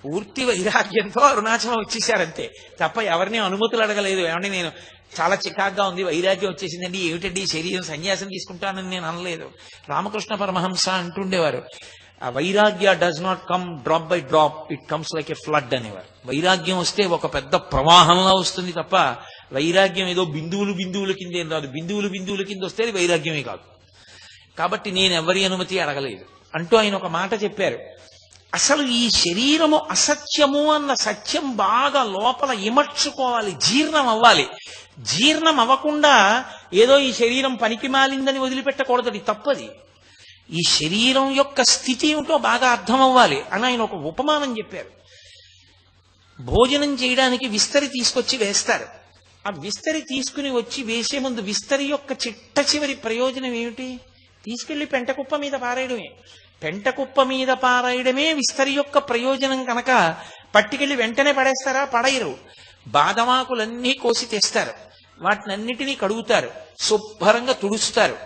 పూర్తి వైరాగ్యంతో అరుణాచలం వచ్చేసారంతే తప్ప ఎవరిని అనుమతులు అడగలేదు. ఏమంటే నేను చాలా చికాగ్గా ఉంది, వైరాగ్యం వచ్చేసిందండి, ఏమిటండి శరీరం సన్యాసం తీసుకుంటానని నేను అనలేదు. రామకృష్ణ పరమహంస అంటుండేవారు, ఆ వైరాగ్య does not come drop by drop, it comes like a flood అనేవారు. వైరాగ్యం వస్తే ఒక పెద్ద ప్రవాహంలా వస్తుంది తప్ప వైరాగ్యం ఏదో బిందువుల కింద ఏం రాదు. బిందువుల కింద వస్తే అది వైరాగ్యమే కాదు. కాబట్టి నేను ఎవరి అనుమతి అడగలేదు అంటూ ఆయన ఒక మాట చెప్పారు. అసలు ఈ శరీరము అసత్యము అన్న సత్యం బాగా లోపల ఇమర్చుకోవాలి, జీర్ణం అవ్వాలి. జీర్ణం అవ్వకుండా ఏదో ఈ శరీరం పనికి మాలిందని వదిలిపెట్టకూడదు, అది తప్పది. ఈ శరీరం యొక్క స్థితి ఏమిటో బాగా అర్థం అవ్వాలి అని ఆయన ఒక ఉపమానం చెప్పారు. భోజనం చేయడానికి విస్తరి తీసుకొచ్చి వేస్తారు. ఆ విస్తరి తీసుకుని వచ్చి వేసే ముందు విస్తరి యొక్క చిట్ట చివరి ప్రయోజనం ఏమిటి? తీసుకెళ్లి పెంటకుప్ప మీద పారేయడమే. పెంటకుప్ప మీద పారేయడమే విస్తరి యొక్క ప్రయోజనం కనుక పట్టుకెళ్ళి వెంటనే పడేస్తారా? పడేయరు. బాదమాకులన్నీ కోసి తెస్తారు, వాటినన్నిటినీ కడుగుతారు, శుభ్రంగా తుడుస్తారు,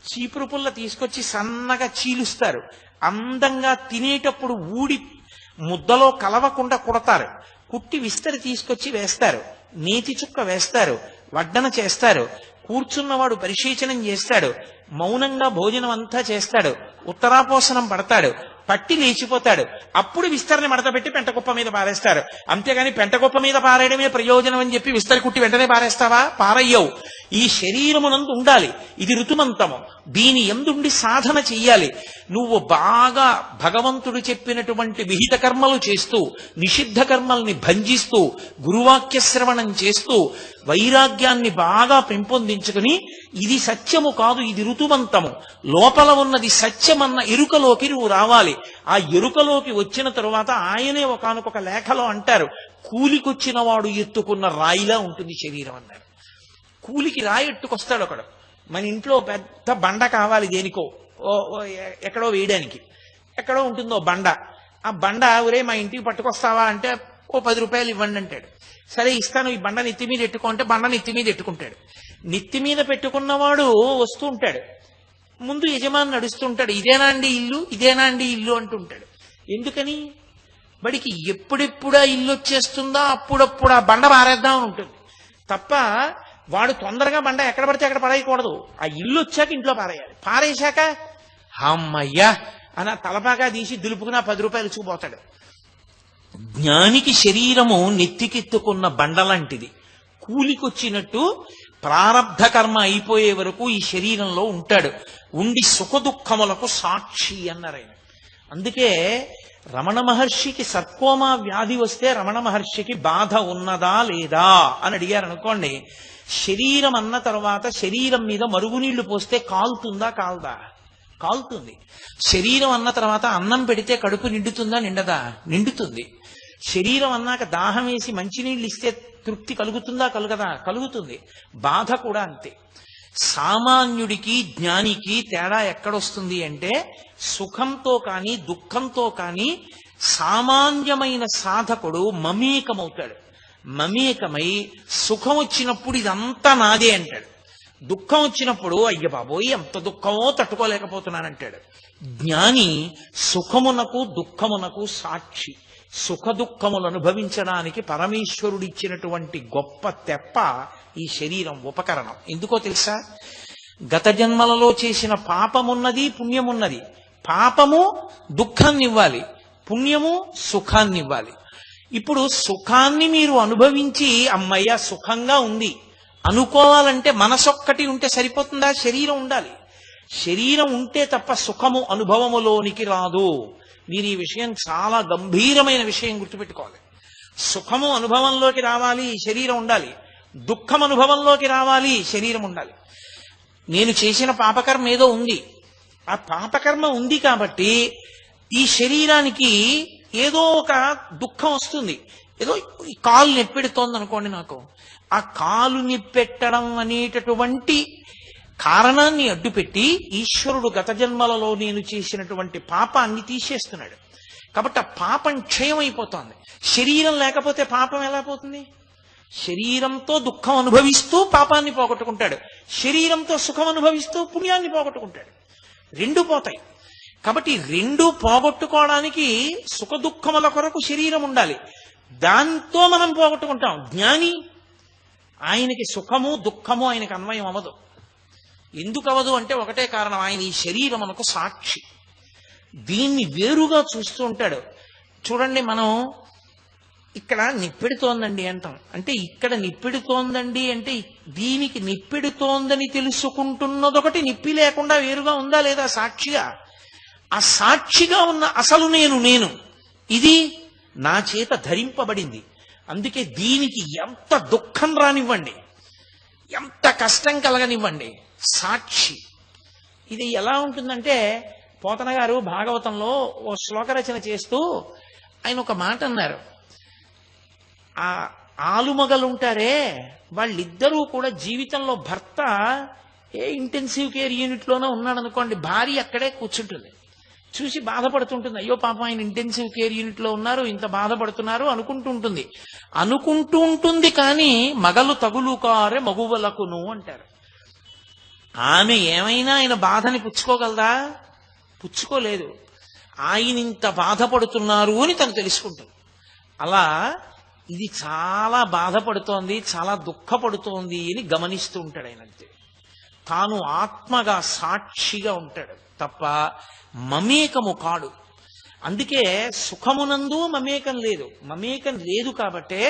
చీపురు పుల్ల తీసుకొచ్చి సన్నగా చీలుస్తారు, అందంగా తినేటప్పుడు ఊడి ముద్దలో కలవకుండా కుడతారు, కుట్టి విస్తరి తీసుకొచ్చి వేస్తారు, నేతి చుక్క వేస్తారు, వడ్డన చేస్తారు, కూర్చున్నవాడు పరిశీచనం చేస్తాడు, మౌనంగా భోజనం అంతా చేస్తాడు, ఉత్తరాపోసనం పడతాడు, పట్టి లేచిపోతాడు. అప్పుడు విస్తరిని మడతపెట్టి పెంటకుప్ప మీద పారేస్తారు. అంతేగాని పెంటకుప్ప మీద పారేయడమే ప్రయోజనం అని చెప్పి విస్తరి కుట్టి వెంటనే పారేస్తావా? పారయ్యవు. ఈ శరీరమునందు ఉండాలి. ఇది ఋతుమంతము. దీని ఎందుండి సాధన చెయ్యాలి. నువ్వు బాగా భగవంతుడు చెప్పినటువంటి విహిత కర్మలు చేస్తూ, నిషిద్ధ కర్మల్ని భంజిస్తూ, గురువాక్య శ్రవణం చేస్తూ, వైరాగ్యాన్ని బాగా పెంపొందించుకుని ఇది సత్యము కాదు, ఇది ఋతుమంతము, లోపల ఉన్నది సత్యమన్న ఎరుకలోకి నువ్వు రావాలి. ఆ ఎరుకలోకి వచ్చిన తరువాత ఆయనే ఒకానొక లేఖలో అంటారు, కూలికొచ్చిన వాడు ఎత్తుకున్న రాయిలా ఉంటుంది శరీరం అన్నారు. కూలికి రాయి ఎట్టుకొస్తాడు ఒకడు. మన ఇంట్లో పెద్ద బండ కావాలి దేనికో, ఎక్కడో వేయడానికి. ఎక్కడో ఉంటుందో బండ. ఆ బండ ఒరే మా ఇంటికి పట్టుకొస్తావా అంటే ఓ 10 రూపాయలు ఇవ్వండి అంటాడు. సరే ఇస్తాను, ఈ బండ నెత్తి మీద ఎట్టుకో అంటే బండ నెత్తి మీద ఎట్టుకుంటాడు. నెత్తి మీద పెట్టుకున్నవాడు వస్తూ ఉంటాడు, ముందు యజమాని నడుస్తుంటాడు, ఇదేనా అండి ఇల్లు, ఇదేనా అండి ఇల్లు అంటుంటాడు. ఎందుకని? వాడికి ఎప్పుడెప్పుడా ఇల్లు వచ్చేస్తుందో అప్పుడప్పుడు ఆ బండ పారేద్దాం అని ఉంటుంది తప్ప వాడు తొందరగా బండ ఎక్కడ పడితే అక్కడ పడేయకూడదు. ఆ ఇల్లు వచ్చాక ఇంట్లో పారేయాలి. పారేశాక అమ్మయ్యా అని తలపాగా తీసి దులుపుకుని 10 రూపాయలు ఇచ్చుకుపోతాడు. జ్ఞానికి శరీరము నెత్తికెత్తుకున్న బండలాంటిది. కూలికొచ్చినట్టు ప్రారబ్ధ కర్మ అయిపోయే వరకు ఈ శరీరంలో ఉంటాడు. ఉండి సుఖ దుఃఖములకు సాక్షి అన్నారు ఆయన. అందుకే రమణ మహర్షికి సర్కోమా వ్యాధి వస్తే రమణ మహర్షికి బాధ ఉన్నదా లేదా అని అడిగారు అనుకోండి. శరీరం అన్న తర్వాత శరీరం మీద మరుగునీళ్లు పోస్తే కాలుతుందా కాల్దా? కాలుతుంది. శరీరం అన్న తర్వాత అన్నం పెడితే కడుపు నిండుతుందా నిండదా? నిండుతుంది. శరీరం అన్నాక దాహం వేసి మంచినీళ్ళు ఇస్తే తృప్తి కలుగుతుందా కలుగదా? కలుగుతుంది. బాధ కూడా అంతే. సామాన్యుడికి జ్ఞానికి తేడా ఎక్కడొస్తుంది అంటే సుఖంతో కానీ దుఃఖంతో కానీ సామాన్యమైన సాధకుడు మమేకమవుతాడు. మమేకమై సుఖం వచ్చినప్పుడు ఇదంతా నాదే అంటాడు, దుఃఖం వచ్చినప్పుడు అయ్య బాబోయ్ ఎంత దుఃఖమో తట్టుకోలేకపోతున్నానంటాడు. జ్ఞాని సుఖమునకు దుఃఖమునకు సాక్షి. సుఖ దుఃఖములు అనుభవించడానికి పరమేశ్వరుడిచ్చినటువంటి గొప్ప తెప్ప ఈ శరీరం, ఉపకరణం. ఎందుకో తెలుసా? గత జన్మలలో చేసిన పాపమున్నది, పుణ్యమున్నది. పాపము దుఃఖాన్నివ్వాలి, పుణ్యము సుఖాన్నివ్వాలి. ఇప్పుడు సుఖాన్ని మీరు అనుభవించి అమ్మయ్య సుఖంగా ఉంది అనుకోవాలంటే మనసొక్కటి ఉంటే సరిపోతుందా? శరీరం ఉండాలి. శరీరం ఉంటే తప్ప సుఖము అనుభవములోనికి రాదు. మీరు ఈ విషయం చాలా గంభీరమైన విషయం గుర్తుపెట్టుకోవాలి. సుఖము అనుభవంలోకి రావాలి, శరీరం ఉండాలి. దుఃఖం అనుభవంలోకి రావాలి, శరీరం ఉండాలి. నేను చేసిన పాపకర్మ ఏదో ఉంది, ఆ పాపకర్మ ఉంది కాబట్టి ఈ శరీరానికి ఏదో ఒక దుఃఖం వస్తుంది. ఏదో ఈ కాలు నెప్పెడుతోంది అనుకోండి, నాకు ఆ కాలు నిప్పెట్టడం అనేటటువంటి కారణాన్ని అడ్డుపెట్టి ఈశ్వరుడు గత జన్మలలో నేను చేసినటువంటి పాపాన్ని తీసేస్తున్నాడు. కాబట్టి ఆ పాపం క్షయమైపోతోంది. శరీరం లేకపోతే పాపం ఎలా పోతుంది? శరీరంతో దుఃఖం అనుభవిస్తూ పాపాన్ని పోగొట్టుకుంటాడు, శరీరంతో సుఖం అనుభవిస్తూ పుణ్యాన్ని పోగొట్టుకుంటాడు. రెండు పోతాయి. కాబట్టి రెండు పోగొట్టుకోవడానికి సుఖ దుఃఖముల కొరకు శరీరం ఉండాలి. దాంతో మనం పోగొట్టుకుంటాం. జ్ఞాని ఆయనకి సుఖము దుఃఖము ఆయనకి అన్వయం అవ్వదు. ఎందుకు అవ్వదు అంటే ఒకటే కారణం, ఆయన ఈ శరీరమునకు సాక్షి. దీన్ని వేరుగా చూస్తూ ఉంటాడు. చూడండి, మనం ఇక్కడ నిప్పెడుతోందండి అంటాం. అంటే ఇక్కడ నిప్పెడుతోందండి అంటే దీనికి నిప్పెడుతోందని తెలుసుకుంటున్నదొకటి, నిప్పి లేకుండా వేరుగా ఉందా లేదా సాక్షిగా? ఆ సాక్షిగా ఉన్న అసలు నేను ఇది నా చేత ధరింపబడింది. అందుకే దీనికి ఎంత దుఃఖం రానివ్వండి, ఎంత కష్టం కలగనివ్వండి, సాక్షి. ఇది ఎలా ఉంటుందంటే, పోతన గారు భాగవతంలో ఓ శ్లోక రచన చేస్తూ ఆయన ఒక మాట అన్నారు. ఆలుమగలుంటారే వాళ్ళిద్దరూ కూడా జీవితంలో భర్త ఏ ఇంటెన్సివ్ కేర్ యూనిట్లోనే ఉన్నాడు అనుకోండి, భార్య అక్కడే కూర్చుంటుంది, చూసి బాధపడుతుంటుంది. అయ్యో పాపం ఆయన ఇంటెన్సివ్ కేర్ యూనిట్లో ఉన్నారు, ఇంత బాధపడుతున్నారు అనుకుంటూ ఉంటుంది. కానీ మగలు తగులుకారే మగువలకును అంటారు. ఆమె ఏమైనా ఆయన బాధని పుచ్చుకోగలదా? పుచ్చుకోలేదు. ఆయన ఇంత బాధపడుతున్నారు అని తను తెలుసుకుంటుంది. అలా ఇది చాలా బాధపడుతోంది, చాలా దుఃఖపడుతోంది అని గమనిస్తూ ఉంటాడు ఆయన. అంతే, తాను ఆత్మగా సాక్షిగా ఉంటాడు తప్ప మమేకము కాడు. అందుకే సుఖమునందు మమేకం లేదు కాబట్టే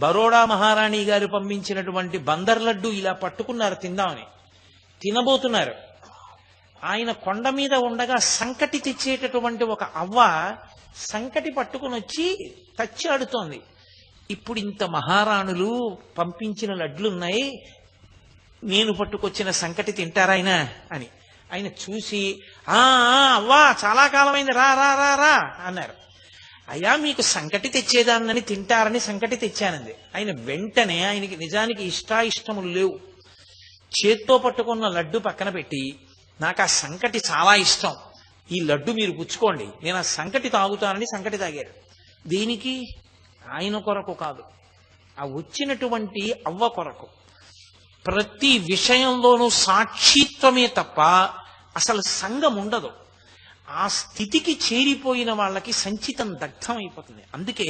బరోడా మహారాణి గారు పంపించినటువంటి బందర్ లడ్డు ఇలా పట్టుకున్నారు తిందామని. తినబోతున్నారు. ఆయన కొండ మీద ఉండగా సంకటి తెచ్చేటటువంటి ఒక అవ్వ సంకటి పట్టుకుని వచ్చి తచ్చాడుతోంది. ఇప్పుడు ఇంత మహారాణులు పంపించిన లడ్లున్నాయి, నేను పట్టుకొచ్చిన సంకటి తింటారాయన అని. ఆయన చూసి అవ్వా చాలా కాలమైంది, రా రా రా రా అన్నారు. అయ్యా మీకు సంకటి తెచ్చేదాన్నని తింటారని సంకటి తెచ్చానంది. ఆయన వెంటనే, ఆయనకి నిజానికి ఇష్టాయిష్టములు లేవు, చేత్తో పట్టుకున్న లడ్డు పక్కన పెట్టి, నాకు ఆ సంకటి చాలా ఇష్టం, ఈ లడ్డు మీరు పుచ్చుకోండి, నేను ఆ సంకటి తాగుతానని సంకటి తాగారు. దేనికి? ఆయన కొరకు కాదు, ఆ వచ్చినటువంటి అవ్వ కొరకు. ప్రతి విషయంలోనూ సాక్షిత్వమే తప్ప అసలు సంఘం ఉండదు. ఆ స్థితికి చేరిపోయిన వాళ్ళకి సంచితం దగ్ధం అయిపోతుంది. అందుకే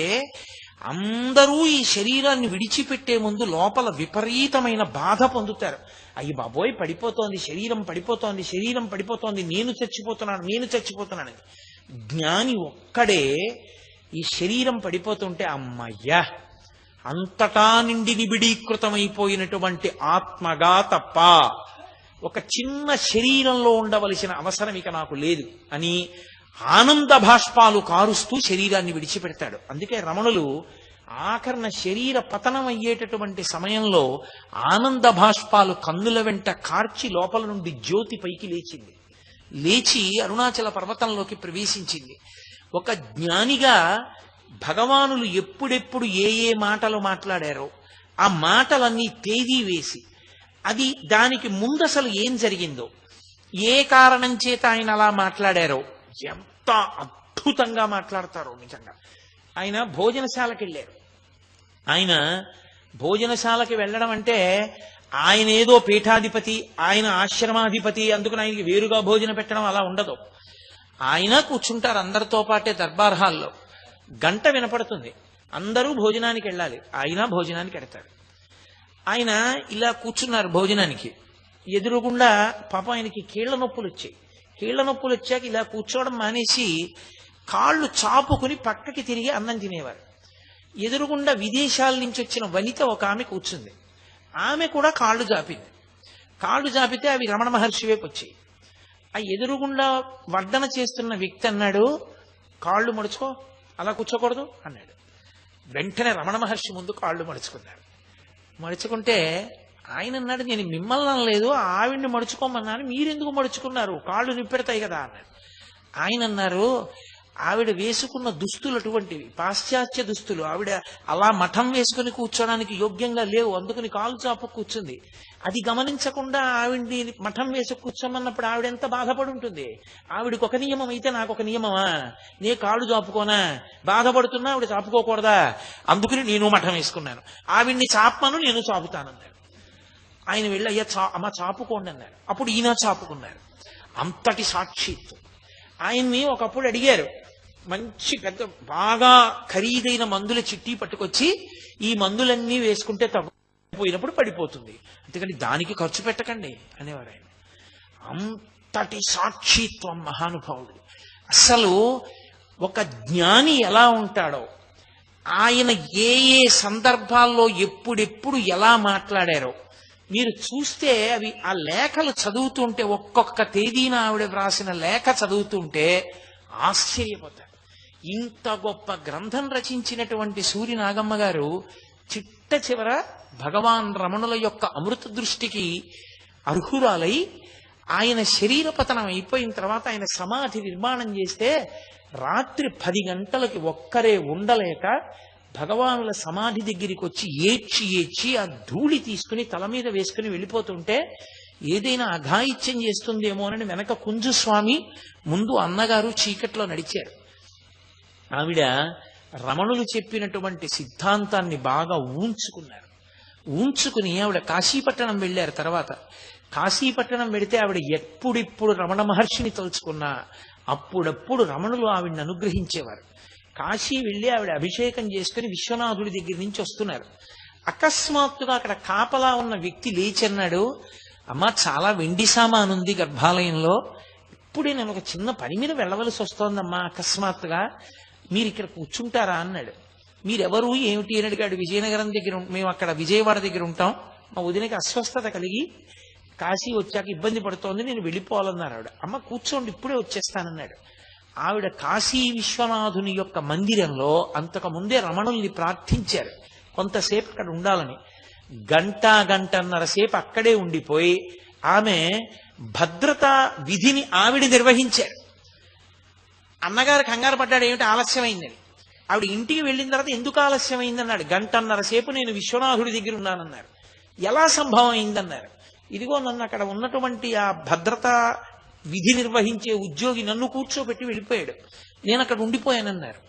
అందరూ ఈ శరీరాన్ని విడిచిపెట్టే ముందు లోపల విపరీతమైన బాధ పొందుతారు. అయ్యి బాబోయ్ పడిపోతోంది, శరీరం పడిపోతోంది, నేను చచ్చిపోతున్నాను. జ్ఞాని ఒక్కడే ఈ శరీరం పడిపోతుంటే అమ్మయ్యా అంతటా నిండి నిబిడీకృతమైపోయినటువంటి ఆత్మగా తప్ప ఒక చిన్న శరీరంలో ఉండవలసిన అవసరం ఇక నాకు లేదు అని ఆనంద భాష్పాలు కారుస్తూ శరీరాన్ని విడిచిపెడతాడు. అందుకే రమణులు ఆఖరణ శరీర పతనం అయ్యేటటువంటి సమయంలో ఆనంద భాష్పాలు కన్నుల వెంట కార్చి లోపల నుండి జ్యోతి పైకి లేచి అరుణాచల పర్వతంలోకి ప్రవేశించింది. ఒక జ్ఞానిగా భగవానులు ఎప్పుడెప్పుడు ఏ మాటలు మాట్లాడారో ఆ మాటలన్నీ తేదీ వేసి, అది దానికి ముందు అసలు ఏం జరిగిందో, ఏ కారణం చేత ఆయన అలా మాట్లాడారో ఎంత అద్భుతంగా మాట్లాడతారో నిజంగా. ఆయన భోజనశాలకి వెళ్ళారు. ఆయన భోజనశాలకి వెళ్ళడం అంటే ఆయన ఏదో పీఠాధిపతి, ఆయన ఆశ్రమాధిపతి, అందుకని ఆయనకి వేరుగా భోజనం పెట్టడం అలా ఉండదు. ఆయన కూర్చుంటారు అందరితో పాటే దర్బార్ హాల్లో. గంట వినపడుతుంది, అందరూ భోజనానికి వెళ్ళాలి, ఆయన భోజనానికి వెడతాడు. ఆయన ఇలా కూర్చున్నారు భోజనానికి. ఎదురుగుండా పాపం ఆయనకి కీళ్ల నొప్పులు వచ్చాక ఇలా కూర్చోవడం మానేసి కాళ్ళు చాపుకుని పక్కకి తిరిగి అన్నం తినేవారు. ఎదురుగుండా విదేశాల నుంచి వచ్చిన వనిత ఒక ఆమె కూర్చుంది. ఆమె కూడా కాళ్ళు జాపితే అవి రమణ మహర్షి వైపు వచ్చాయి. ఆ ఎదురుగుండా వడ్డన చేస్తున్న వ్యక్తి అన్నాడు, కాళ్ళు మడుచుకో, అలా కూర్చోకూడదు అన్నాడు. వెంటనే రమణ మహర్షి ముందు కాళ్ళు మడుచుకుంటే ఆయన అన్నాడు, నేను మిమ్మల్ని అనలేదు, ఆవిడ్ని మడుచుకోమన్నాను, మీరెందుకు మడుచుకున్నారు, కాళ్ళు నిప్పెడతాయి కదా అన్నాడు. ఆయన అన్నారు, ఆవిడ వేసుకున్న దుస్తులు అటువంటివి, పాశ్చాత్య దుస్తులు, ఆవిడ అలా మఠం వేసుకుని కూర్చోడానికి యోగ్యంగా లేవు, అందుకని కాలు చాపు కూర్చుంది. అది గమనించకుండా ఆవిడ్ని మఠం వేసి కూర్చోమన్నప్పుడు ఆవిడ ఎంత బాధపడి ఉంటుంది. ఆవిడికి ఒక నియమం అయితే నాకు ఒక నియమమా, నే కాళ్ళు చాపుకోనా, బాధపడుతున్నా ఆవిడ చాపుకోకూడదా, అందుకని నేను మఠం వేసుకున్నాను, ఆవిడ్ని చాపమను నేను చాపుతానన్నాడు. ఆయన వెళ్ళి అయ్యా అమ్మ చాపుకోండి అన్నాడు. అప్పుడు ఈయన చాపుకున్నారు. అంతటి సాక్షిత్వం. ఆయన్ని ఒకప్పుడు అడిగారు, మంచి పెద్ద బాగా ఖరీదైన మందుల చిట్టి పట్టుకొచ్చి, ఈ మందులన్నీ వేసుకుంటే తగ్గిపోయినప్పుడు పడిపోతుంది, అందుకని దానికి ఖర్చు పెట్టకండి అనేవారు ఆయన. అంతటి సాక్షిత్వం మహానుభావుడు. అసలు ఒక జ్ఞాని ఎలా ఉంటాడో, ఆయన ఏ సందర్భాల్లో ఎప్పుడెప్పుడు ఎలా మాట్లాడారో మీరు చూస్తే, అవి ఆ లేఖలు చదువుతుంటే, ఒక్కొక్క తేదీన ఆవిడ వ్రాసిన లేఖ చదువుతుంటే ఆశ్చర్యపోతారు. ఇంత గొప్ప గ్రంథం రచించినటువంటి సూరి నాగమ్మ గారు చిట్ట చివర భగవాన్ రమణుల యొక్క అమృత దృష్టికి అర్హురాలై ఆయన శరీర పతనం అయిపోయిన తర్వాత ఆయన సమాధి నిర్మాణం చేస్తే రాత్రి 10 గంటలకి ఒక్కరే ఉండలేక భగవానుల సమాధి దగ్గరికి వచ్చి ఏడ్చి ఏడ్చి ఆ ధూళి తీసుకుని తల మీద వేసుకుని వెళ్ళిపోతుంటే ఏదైనా అఘాయిత్యం చేస్తుందేమోనని వెనక కుంజుస్వామి, ముందు అన్నగారు చీకట్లో నడిచారు. ఆవిడ రమణులు చెప్పినటువంటి సిద్ధాంతాన్ని బాగా ఊంచుకుని ఆవిడ కాశీపట్టణం వెళ్ళారు. తర్వాత కాశీపట్టణం వెడితే ఆవిడ ఎప్పుడిప్పుడు రమణ మహర్షిని తలుచుకున్నా అప్పుడప్పుడు రమణులు ఆవిడని అనుగ్రహించేవారు. కాశీ వెళ్ళి ఆవిడ అభిషేకం చేసుకుని విశ్వనాథుడి దగ్గర నుంచి వస్తున్నారు. అకస్మాత్తుగా అక్కడ కాపలా ఉన్న వ్యక్తి లేచన్నాడు, అమ్మా చాలా వెండి సామానుంది గర్భాలయంలో, ఇప్పుడే నేను ఒక చిన్న పని మీద వెళ్ళవలసి వస్తోందమ్మా, అకస్మాత్తుగా మీరు ఇక్కడ కూర్చుంటారా అన్నాడు. మీరెవరు ఏమిటి అని అడిగాడు. విజయనగరం దగ్గర, మేము అక్కడ విజయవాడ దగ్గర ఉంటాం, మా వదినకి అస్వస్థత కలిగి కాశీ వచ్చాక ఇబ్బంది పడుతోంది, నేను వెళ్ళిపోవాలన్నారు ఆవిడ. అమ్మ కూర్చోండి ఇప్పుడే వచ్చేస్తానన్నాడు. ఆవిడ కాశీ విశ్వనాథుని యొక్క మందిరంలో అంతకు ముందే రమణుల్ని ప్రార్థించారు కొంతసేపు అక్కడ ఉండాలని. గంటన్నర సేపు అక్కడే ఉండిపోయి ఆమె భద్రతా విధిని ఆవిడ నిర్వహించారు. అన్నగారు కంగారు పడ్డాడు, ఏమిటి ఆలస్యమైందని. ఆవిడ ఇంటికి వెళ్ళిన తర్వాత ఎందుకు ఆలస్యమైందన్నాడు. గంటన్నర సేపు నేను విశ్వనాథుడి దగ్గర ఉన్నానన్నారు. ఎలా సంభవం అయిందన్నారు. ఇదిగో నన్ను అక్కడ ఉన్నటువంటి ఆ భద్రతా విధి నిర్వహించే ఉద్యోగి నన్ను కూర్చోబెట్టి వెళ్ళిపోయాడు, నేను అక్కడ ఉండిపోయానన్నారు.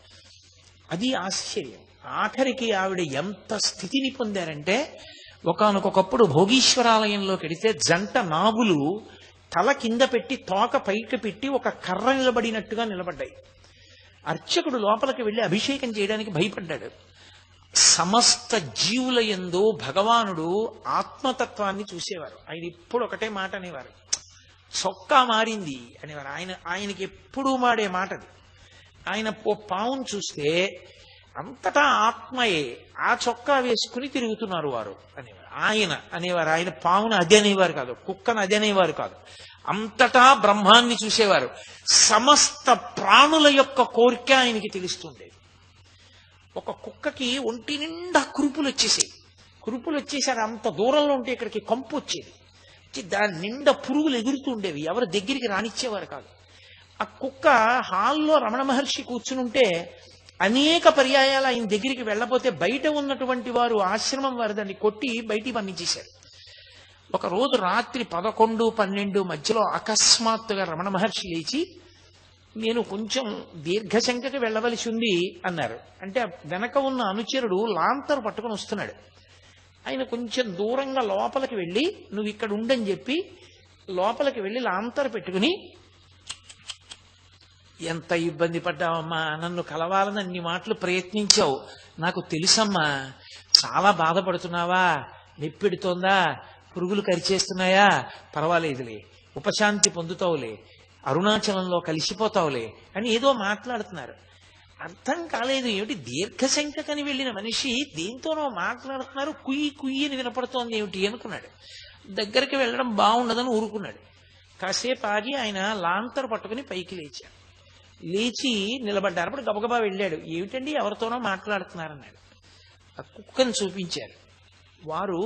అది ఆశ్చర్యం. ఆఖరికి ఆవిడ ఎంత స్థితిని పొందారంటే, ఒకానొకప్పుడు భోగీశ్వరాలయంలోకి వెడితే జంట నాగులు తల కింద పెట్టి తోక పైకి పెట్టి ఒక కర్ర నిలబడినట్టుగా నిలబడ్డాయి. అర్చకుడు లోపలికి వెళ్ళి అభిషేకం చేయడానికి భయపడ్డాడు. సమస్త జీవుల యందు భగవానుడు ఆత్మతత్వాన్ని చూసేవారు. ఆయన ఎప్పుడు ఒకటే మాట అనేవారు, చొక్కా మారింది అనేవారు. ఆయనకి ఎప్పుడూ మాడే మాటది. ఆయన ఓ పావును చూస్తే అంతటా ఆత్మయే, ఆ చొక్కా వేసుకుని తిరుగుతున్నారు వారు అనేవారు. ఆయన పావును అది అనేవారు కాదు, కుక్కను అది అనేవారు కాదు, అంతటా బ్రహ్మాన్ని చూసేవారు. సమస్త ప్రాణుల యొక్క కోరిక ఆయనకి తెలుస్తుండేది. ఒక కుక్కకి ఒంటి నిండా కురుపులు వచ్చేసారు. అంత దూరంలో ఉంటే ఇక్కడికి కంపు వచ్చేది. దాని నిండా పురుగులు ఎగురుతూ ఉండేవి, ఎవరు దగ్గరికి రానిచ్చేవారు కాదు. ఆ కుక్క హాల్లో రమణ మహర్షి కూర్చునుంటే అనేక పర్యాయాలు ఆయన దగ్గరికి వెళ్ళబోతే బయట ఉన్నటువంటి వారు, ఆశ్రమం వారు దాన్ని కొట్టి బయటికి పంపించేశారు. ఒక రోజు రాత్రి 11, 12 మధ్యలో అకస్మాత్తుగా రమణ మహర్షి లేచి, నేను కొంచెం దీర్ఘశంకకి వెళ్ళవలసి ఉంది అన్నారు. అంటే వెనక ఉన్న అనుచరుడు లాంతరు పట్టుకొని వస్తున్నాడు. ఆయన కొంచెం దూరంగా లోపలికి వెళ్ళి, నువ్వు ఇక్కడ ఉండని చెప్పి లోపలికి వెళ్ళి లాంతరు పెట్టుకుని, ఎంత ఇబ్బంది పడ్డావమ్మా, నన్ను కలవాలని అన్ని మాటలు ప్రయత్నించావు, నాకు తెలుసమ్మా, చాలా బాధపడుతున్నావా, నొప్పెడుతోందా, పురుగులు కరిచేస్తున్నాయా, పర్వాలేదులే, ఉపశాంతి పొందుతావులే, అరుణాచలంలో కలిసిపోతావులే అని ఏదో మాట్లాడుతున్నారు. అర్థం కాలేదు, ఏమిటి దీర్ఘశంకని వెళ్ళిన మనిషి దేంతోనో మాట్లాడుతున్నారు, కుయ్యి కుయ్యి అని వినపడుతోంది ఏమిటి అనుకున్నాడు. దగ్గరికి వెళ్ళడం బాగుండదని ఊరుకున్నాడు. కాసేపు ఆగి ఆయన లాంతరు పట్టుకుని పైకి లేచి నిలబడ్డారు. అప్పుడు గబగబా వెళ్ళాడు. ఏమిటండి ఎవరితోనో మాట్లాడుతున్నారన్నాడు. ఆ కుక్కను చూపించారు. వారు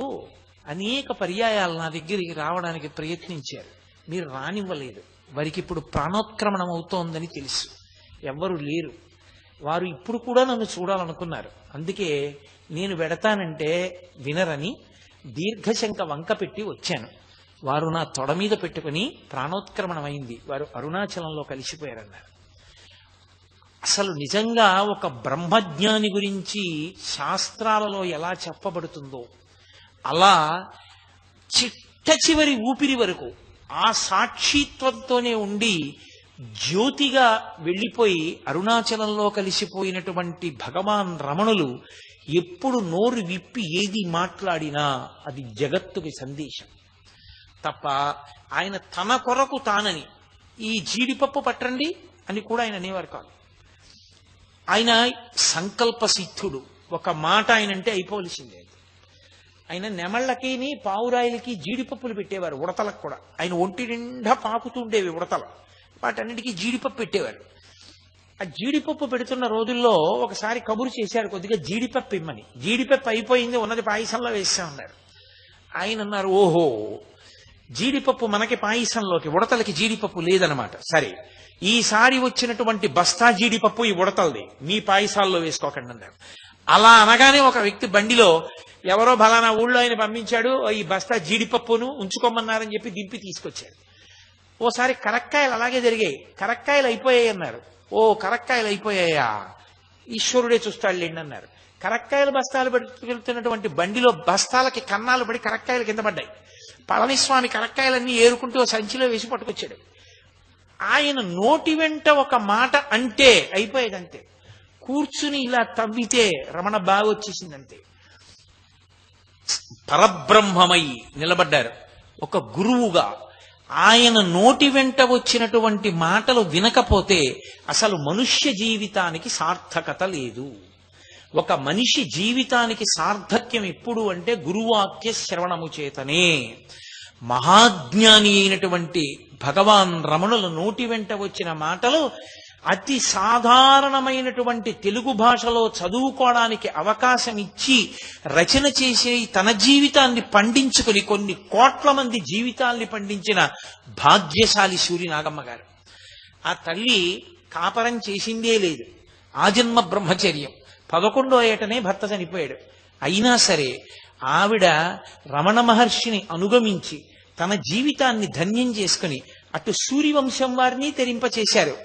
అనేక పర్యాయాలు నా దగ్గరికి రావడానికి ప్రయత్నించారు, మీరు రానివ్వలేదు. వారికి ఇప్పుడు ప్రాణోత్క్రమణం అవుతోందని తెలుసు, ఎవ్వరు లేరు, వారు ఇప్పుడు కూడా నన్ను చూడాలనుకున్నారు. అందుకే నేను వెడతానంటే వినరని దీర్ఘశంక వంక పెట్టి వచ్చాను. వారు నా తొడ మీద పెట్టుకుని ప్రాణోత్క్రమణం అయింది, వారు అరుణాచలంలో కలిసిపోయారన్నారు. అసలు నిజంగా ఒక బ్రహ్మజ్ఞాని గురించి శాస్త్రాలలో ఎలా చెప్పబడుతుందో అలా చిట్ట చివరి ఊపిరి వరకు ఆ సాక్షిత్వంతోనే ఉండి జ్యోతిగా వెళ్ళిపోయి అరుణాచలంలో కలిసిపోయినటువంటి భగవాన్ రమణులు ఎప్పుడు నోరు విప్పి ఏది మాట్లాడినా అది జగత్తుకి సందేశం తప్ప ఆయన తన కొరకు తానని ఈ జీడిపప్పు పట్టండి అని కూడా ఆయన అనేవారు కాదు. ఆయన సంకల్ప సిద్ధుడు. ఒక మాట ఆయనంటే అయిపోవలసిందే. ఆయన నెమళ్ళకి పావురాయిలకి జీడిపప్పులు పెట్టేవారు, ఉడతలకు కూడా. ఆయన ఒంటి నిండా పాకుతుండేవి ఉడతలు, వాటన్నిటికీ జీడిపప్పు పెట్టేవారు. ఆ జీడిపప్పు పెడుతున్న రోజుల్లో ఒకసారి కబురు చేశారు, కొద్దిగా జీడిపప్పు ఇమ్మని. జీడిపప్పు అయిపోయింది, ఉన్నది పాయసంలో వేస్తామన్నారు. ఆయన అన్నారు, ఓహో జీడిపప్పు మనకి పాయసంలోకి, ఉడతలకి జీడిపప్పు లేదనమాట. సరే, ఈసారి వచ్చినటువంటి బస్తా జీడిపప్పు ఈ ఉడతలది, మీ పాయసాల్లో వేసుకోకండి అన్నారు. అలా అనగానే ఒక వ్యక్తి బండిలో ఎవరో బలానా ఊళ్ళో ఆయన పంపించాడు, ఈ బస్తా జీడిపప్పును ఉంచుకోమన్నారని చెప్పి దింపి తీసుకొచ్చాడు. ఓసారి కరక్కాయలు అలాగే జరిగాయి. కరక్కాయలు అయిపోయాయి అన్నారు. ఓ కరక్కాయలు అయిపోయాయా, ఈశ్వరుడే చూస్తాడులేండి అన్నారు. కరక్కాయలు బస్తాలు పెట్టుకెళ్తున్నటువంటి బండిలో బస్తాలకి కన్నాలు పడి కరక్కాయలు కింద పడ్డాయి. పళనిస్వామి కరక్కాయలన్నీ ఏరుకుంటూ ఓ సంచిలో వేసి పట్టుకొచ్చాడు. ఆయన నోటి వెంట ఒక మాట అంటే అయిపోయేదంతే. కూర్చుని ఇలా తవ్వితే రమణ బాగా వచ్చేసిందంతే. పరబ్రహ్మమై నిలబడ్డారు ఒక గురువుగా. ఆయన నోటి వెంట వచ్చినటువంటి మాటలు వినకపోతే అసలు మనుష్య జీవితానికి సార్థకత లేదు. ఒక మనిషి జీవితానికి సార్థక్యం ఎప్పుడు అంటే గురువాక్య శ్రవణము చేతనే. మహాజ్ఞాని అయినటువంటి భగవాన్ రమణుల నోటి వెంట వచ్చిన మాటలు అతి సాధారణమైనటువంటి తెలుగు భాషలో చదువుకోవడానికి అవకాశం ఇచ్చి రచన చేసే తన జీవితాన్ని పండించుకుని కొన్ని కోట్ల మంది జీవితాల్ని పండించిన భాగ్యశాలి సూర్యనాగమ్మ గారు. ఆ తల్లి కాపరం చేసిందే లేదు, ఆజన్మ బ్రహ్మచర్యం. 11వ ఏటనే భర్త చనిపోయాడు. అయినా సరే ఆవిడ రమణ మహర్షిని అనుగమించి తన జీవితాన్ని ధన్యం చేసుకుని అటు సూర్యవంశం వారిని తరింపచేశారు,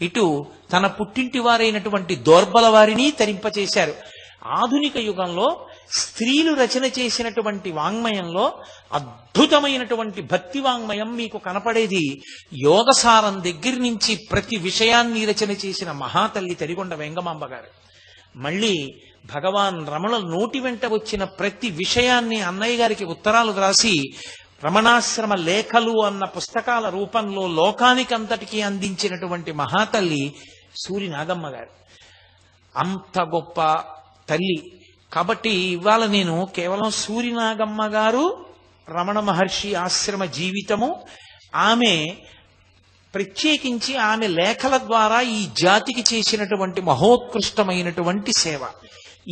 ఇటు తన పుట్టింటి వారైనటువంటి దోర్బల వారిని తరింపచేశారు. ఆధునిక యుగంలో స్త్రీలు రచన చేసినటువంటి వాంగ్మయంలో అద్భుతమైనటువంటి భక్తి వాంగ్మయం మీకు కనపడేది యోగసారం దగ్గర నుంచి ప్రతి విషయాన్ని రచన చేసిన మహాతల్లి తరిగొండ వెంగమాంబ గారు. మళ్ళీ భగవాన్ రమణ నోటి వెంట వచ్చిన ప్రతి విషయాన్ని అన్నయ్య గారికి ఉత్తరాలు రాసి రమణాశ్రమ లేఖలు అన్న పుస్తకాల రూపంలో లోకానికంతటికీ అందించినటువంటి మహాతల్లి సూర్యనాగమ్మ గారు. అంత గొప్ప తల్లి. కాబట్టి ఇవాళ నేను కేవలం సూర్యనాగమ్మ గారు, రమణ మహర్షి ఆశ్రమ జీవితము, ఆమె ప్రత్యేకించి ఆమె లేఖల ద్వారా ఈ జాతికి చేసినటువంటి మహోత్కృష్టమైనటువంటి సేవ,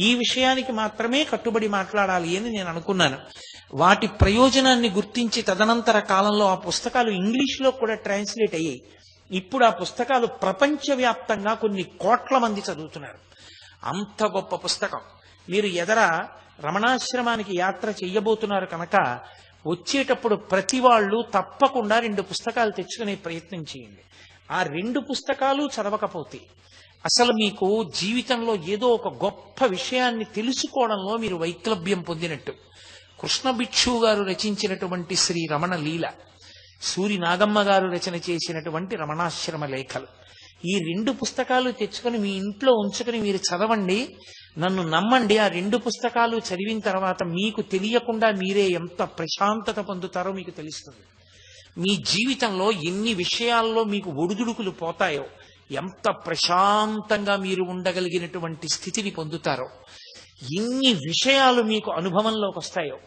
ఈ విషయానికి మాత్రమే కట్టుబడి మాట్లాడాలి అని నేను అనుకున్నాను. వాటి ప్రయోజనాన్ని గుర్తించి తదనంతర కాలంలో ఆ పుస్తకాలు ఇంగ్లీష్లో కూడా ట్రాన్స్లేట్ అయ్యాయి. ఇప్పుడు ఆ పుస్తకాలు ప్రపంచవ్యాప్తంగా కొన్ని కోట్ల మంది చదువుతున్నారు. అంత గొప్ప పుస్తకం. మీరు ఎదర రమణాశ్రమానికి యాత్ర చెయ్యబోతున్నారు కనుక వచ్చేటప్పుడు ప్రతి వాళ్ళు తప్పకుండా 2 పుస్తకాలు తెచ్చుకునే ప్రయత్నం చేయండి. ఆ 2 పుస్తకాలు చదవకపోతే అసలు మీకు జీవితంలో ఏదో ఒక గొప్ప విషయాన్ని తెలుసుకోవడంలో మీరు వైక్లభ్యం పొందినట్టు. కృష్ణ భిక్షు గారు రచించినటువంటి శ్రీ రమణ లీల, సూర్యనాగమ్మ గారు రచన చేసినటువంటి రమణాశ్రమ లేఖలు, ఈ 2 పుస్తకాలు తెచ్చుకొని మీ ఇంట్లో ఉంచుకొని మీరు చదవండి. నన్ను నమ్మండి, ఆ 2 పుస్తకాలు చదివిన తర్వాత మీకు తెలియకుండా మీరే ఎంత ప్రశాంతత పొందుతారో మీకు తెలుస్తుంది. మీ జీవితంలో ఎన్ని విషయాల్లో మీకు ఒడిదుడుకులు పోతాయో, ఎంత ప్రశాంతంగా మీరు ఉండగలిగినటువంటి స్థితిని పొందుతారో, ఎన్ని విషయాలు మీకు అనుభవంలోకి వస్తాయో.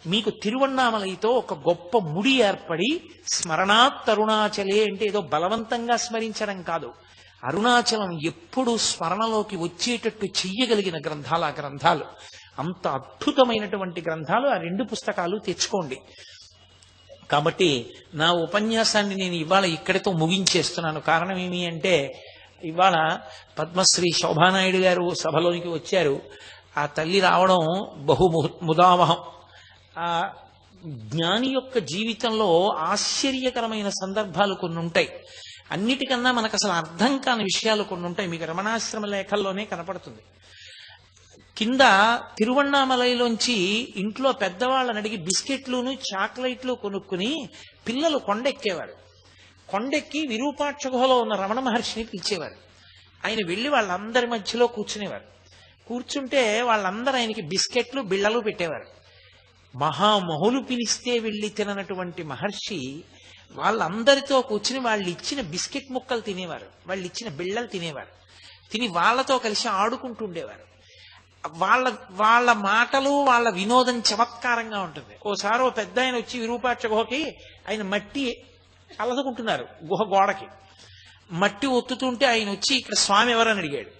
మీకు తిరువన్నామలైతో ఒక గొప్ప ముడి ఏర్పడి స్మరణాత్ అరుణాచలే అంటే ఏదో బలవంతంగా స్మరించడం కాదు, అరుణాచలం ఎప్పుడు స్మరణలోకి వచ్చేటట్టు చెయ్యగలిగిన గ్రంథాలు ఆ గ్రంథాలు. అంత అద్భుతమైనటువంటి గ్రంథాలు. ఆ 2 పుస్తకాలు తెచ్చుకోండి. కాబట్టి నా ఉపన్యాసాన్ని నేను ఇవాళ ఇక్కడితో ముగించేస్తున్నాను. కారణం ఏమి అంటే ఇవాళ పద్మశ్రీ శోభానాయుడు గారు సభలోనికి వచ్చారు. ఆ తల్లి రావడం బహు ముదావహం. ఆ జ్ఞాని యొక్క జీవితంలో ఆశ్చర్యకరమైన సందర్భాలు కొన్ని ఉంటాయి. అన్నిటికన్నా మనకు అసలు అర్థం కాని విషయాలు కొన్ని ఉంటాయి. మీకు రమణాశ్రమ లేఖల్లోనే కనపడుతుంది. కింద తిరువన్నామలైలోంచి ఇంట్లో పెద్దవాళ్ళని అడిగి బిస్కెట్లును చాక్లెట్లు కొనుక్కుని పిల్లలు కొండెక్కేవారు. కొండెక్కి విరూపాక్ష గుహలో ఉన్న రమణ మహర్షిని పిలిచేవారు. ఆయన వెళ్ళి వాళ్ళందరి మధ్యలో కూర్చునేవారు. కూర్చుంటే వాళ్ళందరూ ఆయనకి బిస్కెట్లు బిళ్ళలు పెట్టేవారు. మహామహులు పిలిస్తే వెళ్ళి తిననటువంటి మహర్షి వాళ్ళందరితో కూర్చుని వాళ్ళు ఇచ్చిన బిస్కెట్ ముక్కలు తినేవారు, వాళ్ళు ఇచ్చిన బిళ్ళలు తినేవారు. తిని వాళ్ళతో కలిసి ఆడుకుంటుండేవారు. వాళ్ళ మాటలు వాళ్ళ వినోదం చమత్కారంగా ఉంటుంది. ఓసారి ఓ పెద్ద ఆయన వచ్చి విరూపాక్ష గుహకి ఆయన మట్టి అలదుకుంటున్నారు. గుహ గోడకి మట్టి ఒత్తుతుంటే ఆయన వచ్చి ఇక్కడ స్వామి ఎవరని అడిగాడు.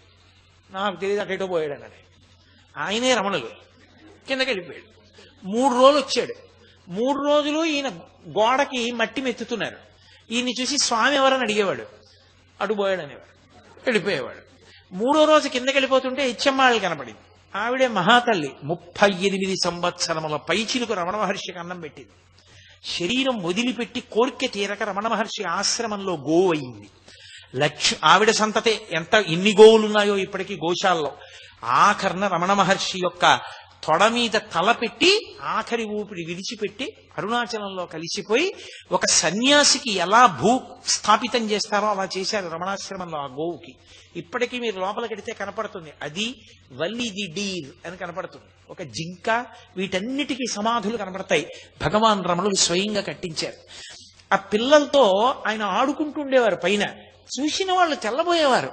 నాకు తెలియదు, అటేటో పోయాడు అన్నాడు. ఆయనే రమణులు. కిందకి వెళ్ళిపోయాడు. 3 రోజులు వచ్చాడు. 3 రోజులు ఈయన గోడకి మట్టి మెత్తుతున్నారు. ఈయన్ని చూసి స్వామి ఎవరని అడిగేవాడు, అటు పోయాడు అనేవాడు, వెళ్ళిపోయేవాడు. 3వ రోజు కిందకి వెళ్ళిపోతుంటే ఇచ్చమ్మాళ్ళు కనపడింది. ఆవిడే మహాతల్లి 38 సంవత్సరముల పైచిలకు రమణ మహర్షికి అన్నం పెట్టింది. శరీరం వదిలిపెట్టి కోరిక తీరక రమణ మహర్షి ఆశ్రమంలో గోవు అయింది. ఆవిడ సంతతే ఎన్ని గోవులున్నాయో ఇప్పటికీ గోశాలలో. ఆఖరణ రమణ మహర్షి యొక్క తొడ మీద తల పెట్టి ఆఖరి ఊపిరి విడిచిపెట్టి అరుణాచలంలో కలిసిపోయి ఒక సన్యాసికి ఎలా స్థాపితం చేస్తారో అలా చేశారు రమణాశ్రమంలో ఆ గోవుకి. ఇప్పటికీ మీరు లోపలికెడితే కనపడుతుంది, అది వల్లి ది డీర్ అని కనపడుతుంది. ఒక జింక, వీటన్నిటికీ సమాధులు కనపడతాయి. భగవాన్ రమణులు స్వయంగా కట్టించారు. ఆ పిల్లలతో ఆయన ఆడుకుంటుండేవారు. పైన చూసిన వాళ్ళు తెల్లబోయేవారు.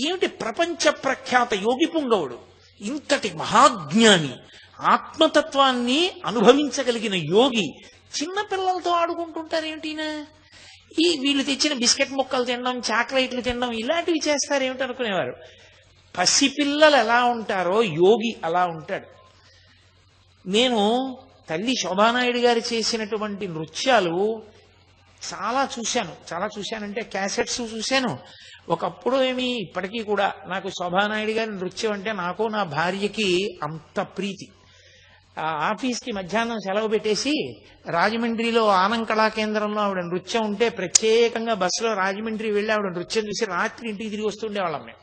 ఏమిటి ప్రపంచ ప్రఖ్యాత యోగి పుంగవుడు, ఇంతటి మహాజ్ఞాని, ఆత్మతత్వాన్ని అనుభవించగలిగిన యోగి చిన్న పిల్లలతో ఆడుకుంటుంటారేమిటినా? వీళ్ళు తెచ్చిన బిస్కెట్ ముక్కలు తినడం, చాక్లెట్లు తినడం ఇలాంటివి చేస్తారేమిటి అనుకునేవారు. పసిపిల్లలు ఎలా ఉంటారో యోగి అలా ఉంటాడు. నేను తల్లి శోభానాయుడు గారు చేసినటువంటి నృత్యాలు చాలా చూశానంటే క్యాసెట్స్ చూశాను. ఒకప్పుడు ఇప్పటికీ కూడా నాకు శోభానాయుడు గారి నృత్యం అంటే నాకు నా భార్యకి అంత ప్రీతి. ఆఫీస్కి మధ్యాహ్నం సెలవు పెట్టేసి రాజమండ్రిలో ఆనం కళా కేంద్రంలో ఆవిడ నృత్యం ఉంటే ప్రత్యేకంగా బస్సులో రాజమండ్రి వెళ్ళి ఆవిడ నృత్యం చూసి రాత్రి ఇంటికి తిరిగి వస్తుండేవాళ్ళం మేము.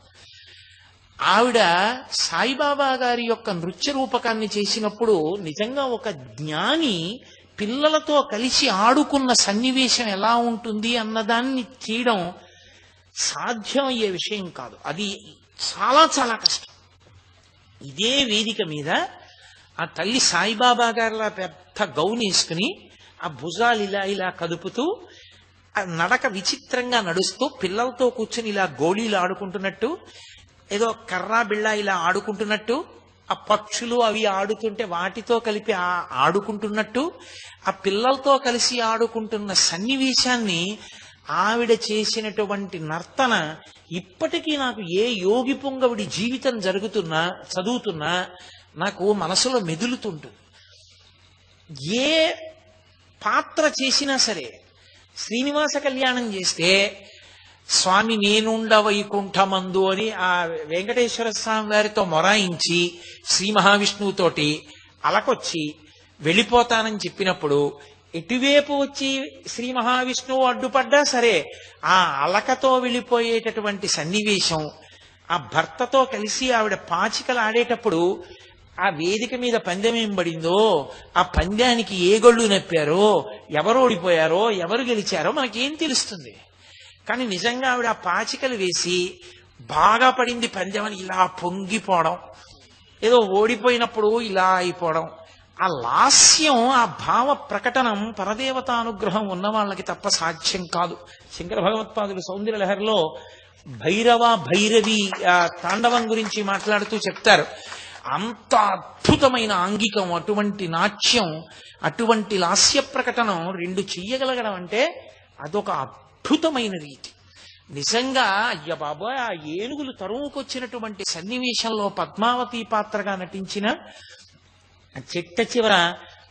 ఆవిడ సాయిబాబా గారి యొక్క నృత్య రూపకాన్ని చేసినప్పుడు నిజంగా ఒక జ్ఞాని పిల్లలతో కలిసి ఆడుకున్న సన్నివేశం ఎలా ఉంటుంది అన్నదాన్ని చేయడం సాధ్యమయ్యే విషయం కాదు. అది చాలా చాలా కష్టం. ఇదే వేదిక మీద ఆ తల్లి సాయిబాబా గారిలా పెద్ద గౌన్ వేసుకుని ఆ భుజాలు ఇలా కదుపుతూ ఆ నడక విచిత్రంగా నడుస్తూ పిల్లలతో కూర్చుని ఇలా గోళీలు ఆడుకుంటున్నట్టు, ఏదో కర్రా బిళ్ళ ఇలా ఆడుకుంటున్నట్టు, ఆ పక్షులు అవి ఆడుతుంటే వాటితో కలిపి ఆడుకుంటున్నట్టు, ఆ పిల్లలతో కలిసి ఆడుకుంటున్న సన్నివేశాన్ని ఆవిడ చేసినటువంటి నర్తన ఇప్పటికీ నాకు ఏ యోగి పుంగవుడి జీవితం చదువుతున్నా నాకు మనసులో మెదులుతుంటుంది. ఏ పాత్ర చేసినా సరే, శ్రీనివాస కళ్యాణం చేస్తే స్వామి నేనుండ వైకుంఠమందు అని ఆ వెంకటేశ్వర స్వామి వారితో మొరాయించి శ్రీ మహావిష్ణువుతోటి అలకొచ్చి వెళ్ళిపోతానని చెప్పినప్పుడు ఎటువైపు వచ్చి శ్రీ మహావిష్ణువు అడ్డుపడ్డా సరే ఆ అలకతో వెళ్ళిపోయేటటువంటి సన్నివేశం, ఆ భర్తతో కలిసి ఆవిడ పాచికలు ఆడేటప్పుడు ఆ వేదిక మీద పందెం ఏం పడిందో, ఆ పందెానికి ఏ గొళ్ళు నప్పారో, ఎవరు ఓడిపోయారో, ఎవరు గెలిచారో మనకేం తెలుస్తుంది. కానీ నిజంగా ఆవిడ ఆ పాచికలు వేసి బాగా పడింది పందెం అని ఇలా పొంగిపోవడం, ఏదో ఓడిపోయినప్పుడు ఇలా అయిపోవడం, ఆ లాస్యం, ఆ భావ ప్రకటనం పరదేవతానుగ్రహం ఉన్న వాళ్ళకి తప్ప సాధ్యం కాదు. శంకర భగవత్పాదులు సౌందర్య లహరిలో భైరవి తాండవం గురించి మాట్లాడుతూ చెప్తారు. అంత అద్భుతమైన ఆంగికం, అటువంటి నాట్యం, అటువంటి లాస్య ప్రకటనం రెండు చెయ్యగలగడం అంటే అదొక అద్భుతమైన రీతి. నిజంగా అయ్య బాబోయ్, ఆ ఏనుగులు తరువుకొచ్చినటువంటి సన్నివేశంలో పద్మావతి పాత్రగా నటించిన చెట్ట చివర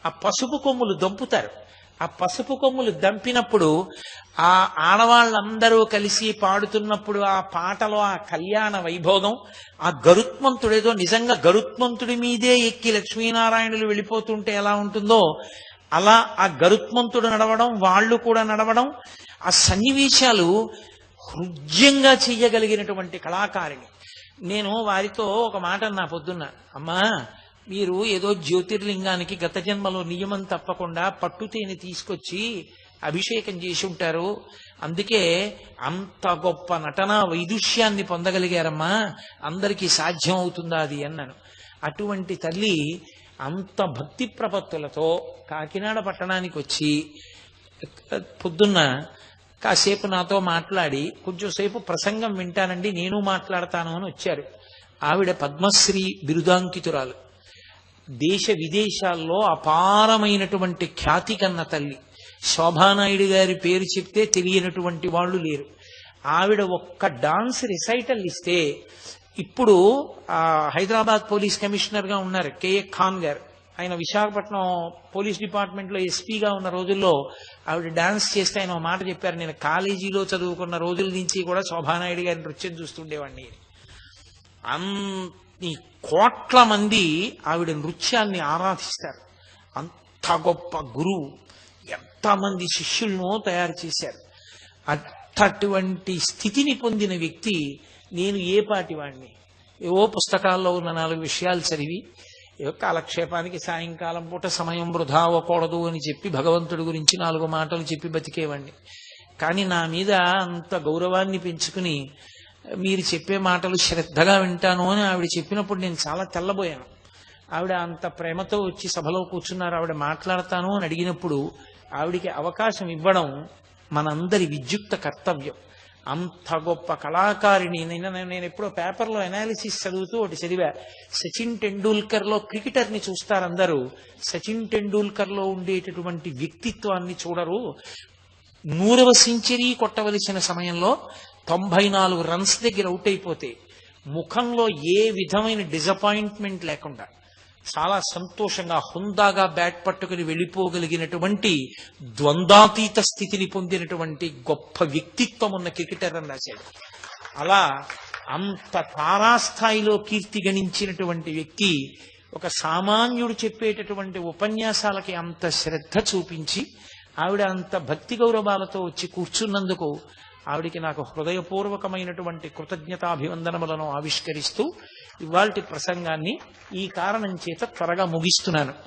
ఆ పసుపు కొమ్ములు దంపుతారు. ఆ పసుపు కొమ్ములు దంపినప్పుడు ఆ ఆడవాళ్ళందరూ కలిసి పాడుతున్నప్పుడు ఆ పాటలో ఆ కళ్యాణ వైభోగం, ఆ గరుత్మంతుడేదో నిజంగా గరుత్మంతుడి మీదే ఎక్కి లక్ష్మీనారాయణులు వెళ్ళిపోతుంటే ఎలా ఉంటుందో అలా ఆ గరుత్మంతుడు నడవడం, వాళ్ళు కూడా నడవడం, ఆ సన్నివేశాలు హృద్యంగా చెయ్యగలిగినటువంటి కళాకారిణి. నేను వారితో ఒక మాట అన్నా పొద్దున్న, అమ్మా మీరు ఏదో జ్యోతిర్లింగానికి గత జన్మలో నియమం తప్పకుండా పట్టుతేని తీసుకొచ్చి అభిషేకం చేసి ఉంటారు, అందుకే అంత గొప్ప నటనా వైదుష్యాన్ని పొందగలిగారమ్మా, అందరికీ సాధ్యం అవుతుందా అది అన్నాను. అటువంటి తల్లి అంత భక్తి ప్రపత్తులతో కాకినాడ పట్టణానికి వచ్చి పొద్దున్న కాసేపు నాతో మాట్లాడి కొంచెం సేపు ప్రసంగం వింటానండి, నేను మాట్లాడతాను అని వచ్చారు. ఆవిడ పద్మశ్రీ బిరుదాంకితురాలు, దేశ విదేశాల్లో అపారమైనటువంటి ఖ్యాతి కన్న తల్లి. శోభానాయుడు గారి పేరు చెప్తే తెలియనటువంటి వాళ్ళు లేరు. ఆవిడ ఒక్క డాన్స్ రిసైటల్ ఇస్తే, ఇప్పుడు హైదరాబాద్ పోలీస్ కమిషనర్ గా ఉన్నారు కేఏ ఖాన్ గారు, ఆయన విశాఖపట్నం పోలీస్ డిపార్ట్మెంట్ లో ఎస్పీగా ఉన్న రోజుల్లో ఆవిడ డాన్స్ చేస్తే ఆయన ఒక మాట చెప్పారు, నేను కాలేజీలో చదువుకున్న రోజుల నుంచి కూడా శోభానాయుడు గారి నృత్యం చూస్తుండేవాడిని. ఈ కోట్ల మంది ఆవిడ నృత్యాన్ని ఆరాధిస్తారు. అంత గొప్ప గురువు, ఎంతమంది శిష్యులను తయారు చేశారు. అటువంటి స్థితిని పొందిన వ్యక్తి నేను ఏ పాటి వాడిని? ఏవో పుస్తకాల్లో ఉన్న 4 విషయాలు చదివి ఏవో కాలక్షేపానికి సాయంకాలం పూట సమయం వృధా అవ్వకూడదు అని చెప్పి భగవంతుడి గురించి 4 మాటలు చెప్పి బతికేవాడిని. కానీ నా మీద అంత గౌరవాన్ని పెంచుకుని మీరు చెప్పే మాటలు శ్రద్ధగా వింటాను అని ఆవిడ చెప్పినప్పుడు నేను చాలా తెల్లబోయాను. ఆవిడ అంత ప్రేమతో వచ్చి సభలో కూర్చున్నారు. ఆవిడ మాట్లాడతాను అని అడిగినప్పుడు ఆవిడికి అవకాశం ఇవ్వడం మనందరి విద్యుక్త కర్తవ్యం. అంత గొప్ప కళాకారిణి. నేను ఎప్పుడో పేపర్లో అనాలిసిస్ చదువుతూ ఒకటి చదివా. సచిన్ టెండూల్కర్లో క్రికెటర్ని చూస్తారు అందరూ, సచిన్ టెండూల్కర్లో ఉండేటటువంటి వ్యక్తిత్వాన్ని చూడరు. 100వ సెంచరీ కొట్టవలసిన సమయంలో 94 రన్స్ దగ్గర అవుట్ అయిపోతే ముఖంలో ఏ విధమైన డిసప్పాయింట్మెంట్ లేకుండా చాలా సంతోషంగా హుందాగా బ్యాట్ పట్టుకుని వెళ్ళిపోగలిగినటువంటి ద్వంద్వాతీత స్థితిని పొందినటువంటి గొప్ప వ్యక్తిత్వం ఉన్న క్రికెటర్ అని రాశాడు. అలా అంత తారాస్థాయిలో కీర్తి గణించినటువంటి వ్యక్తి ఒక సామాన్యుడు చెప్పేటటువంటి ఉపన్యాసాలకి అంత శ్రద్ధ చూపించి ఆవిడ అంత భక్తి గౌరవాలతో వచ్చి కూర్చున్నందుకు ఆవిడికి నాకు హృదయపూర్వకమైనటువంటి కృతజ్ఞతాభివందనములను ఆవిష్కరిస్తూ ఇవాల్టి ప్రసంగాన్ని ఈ కారణం చేత త్వరగా ముగిస్తున్నాను.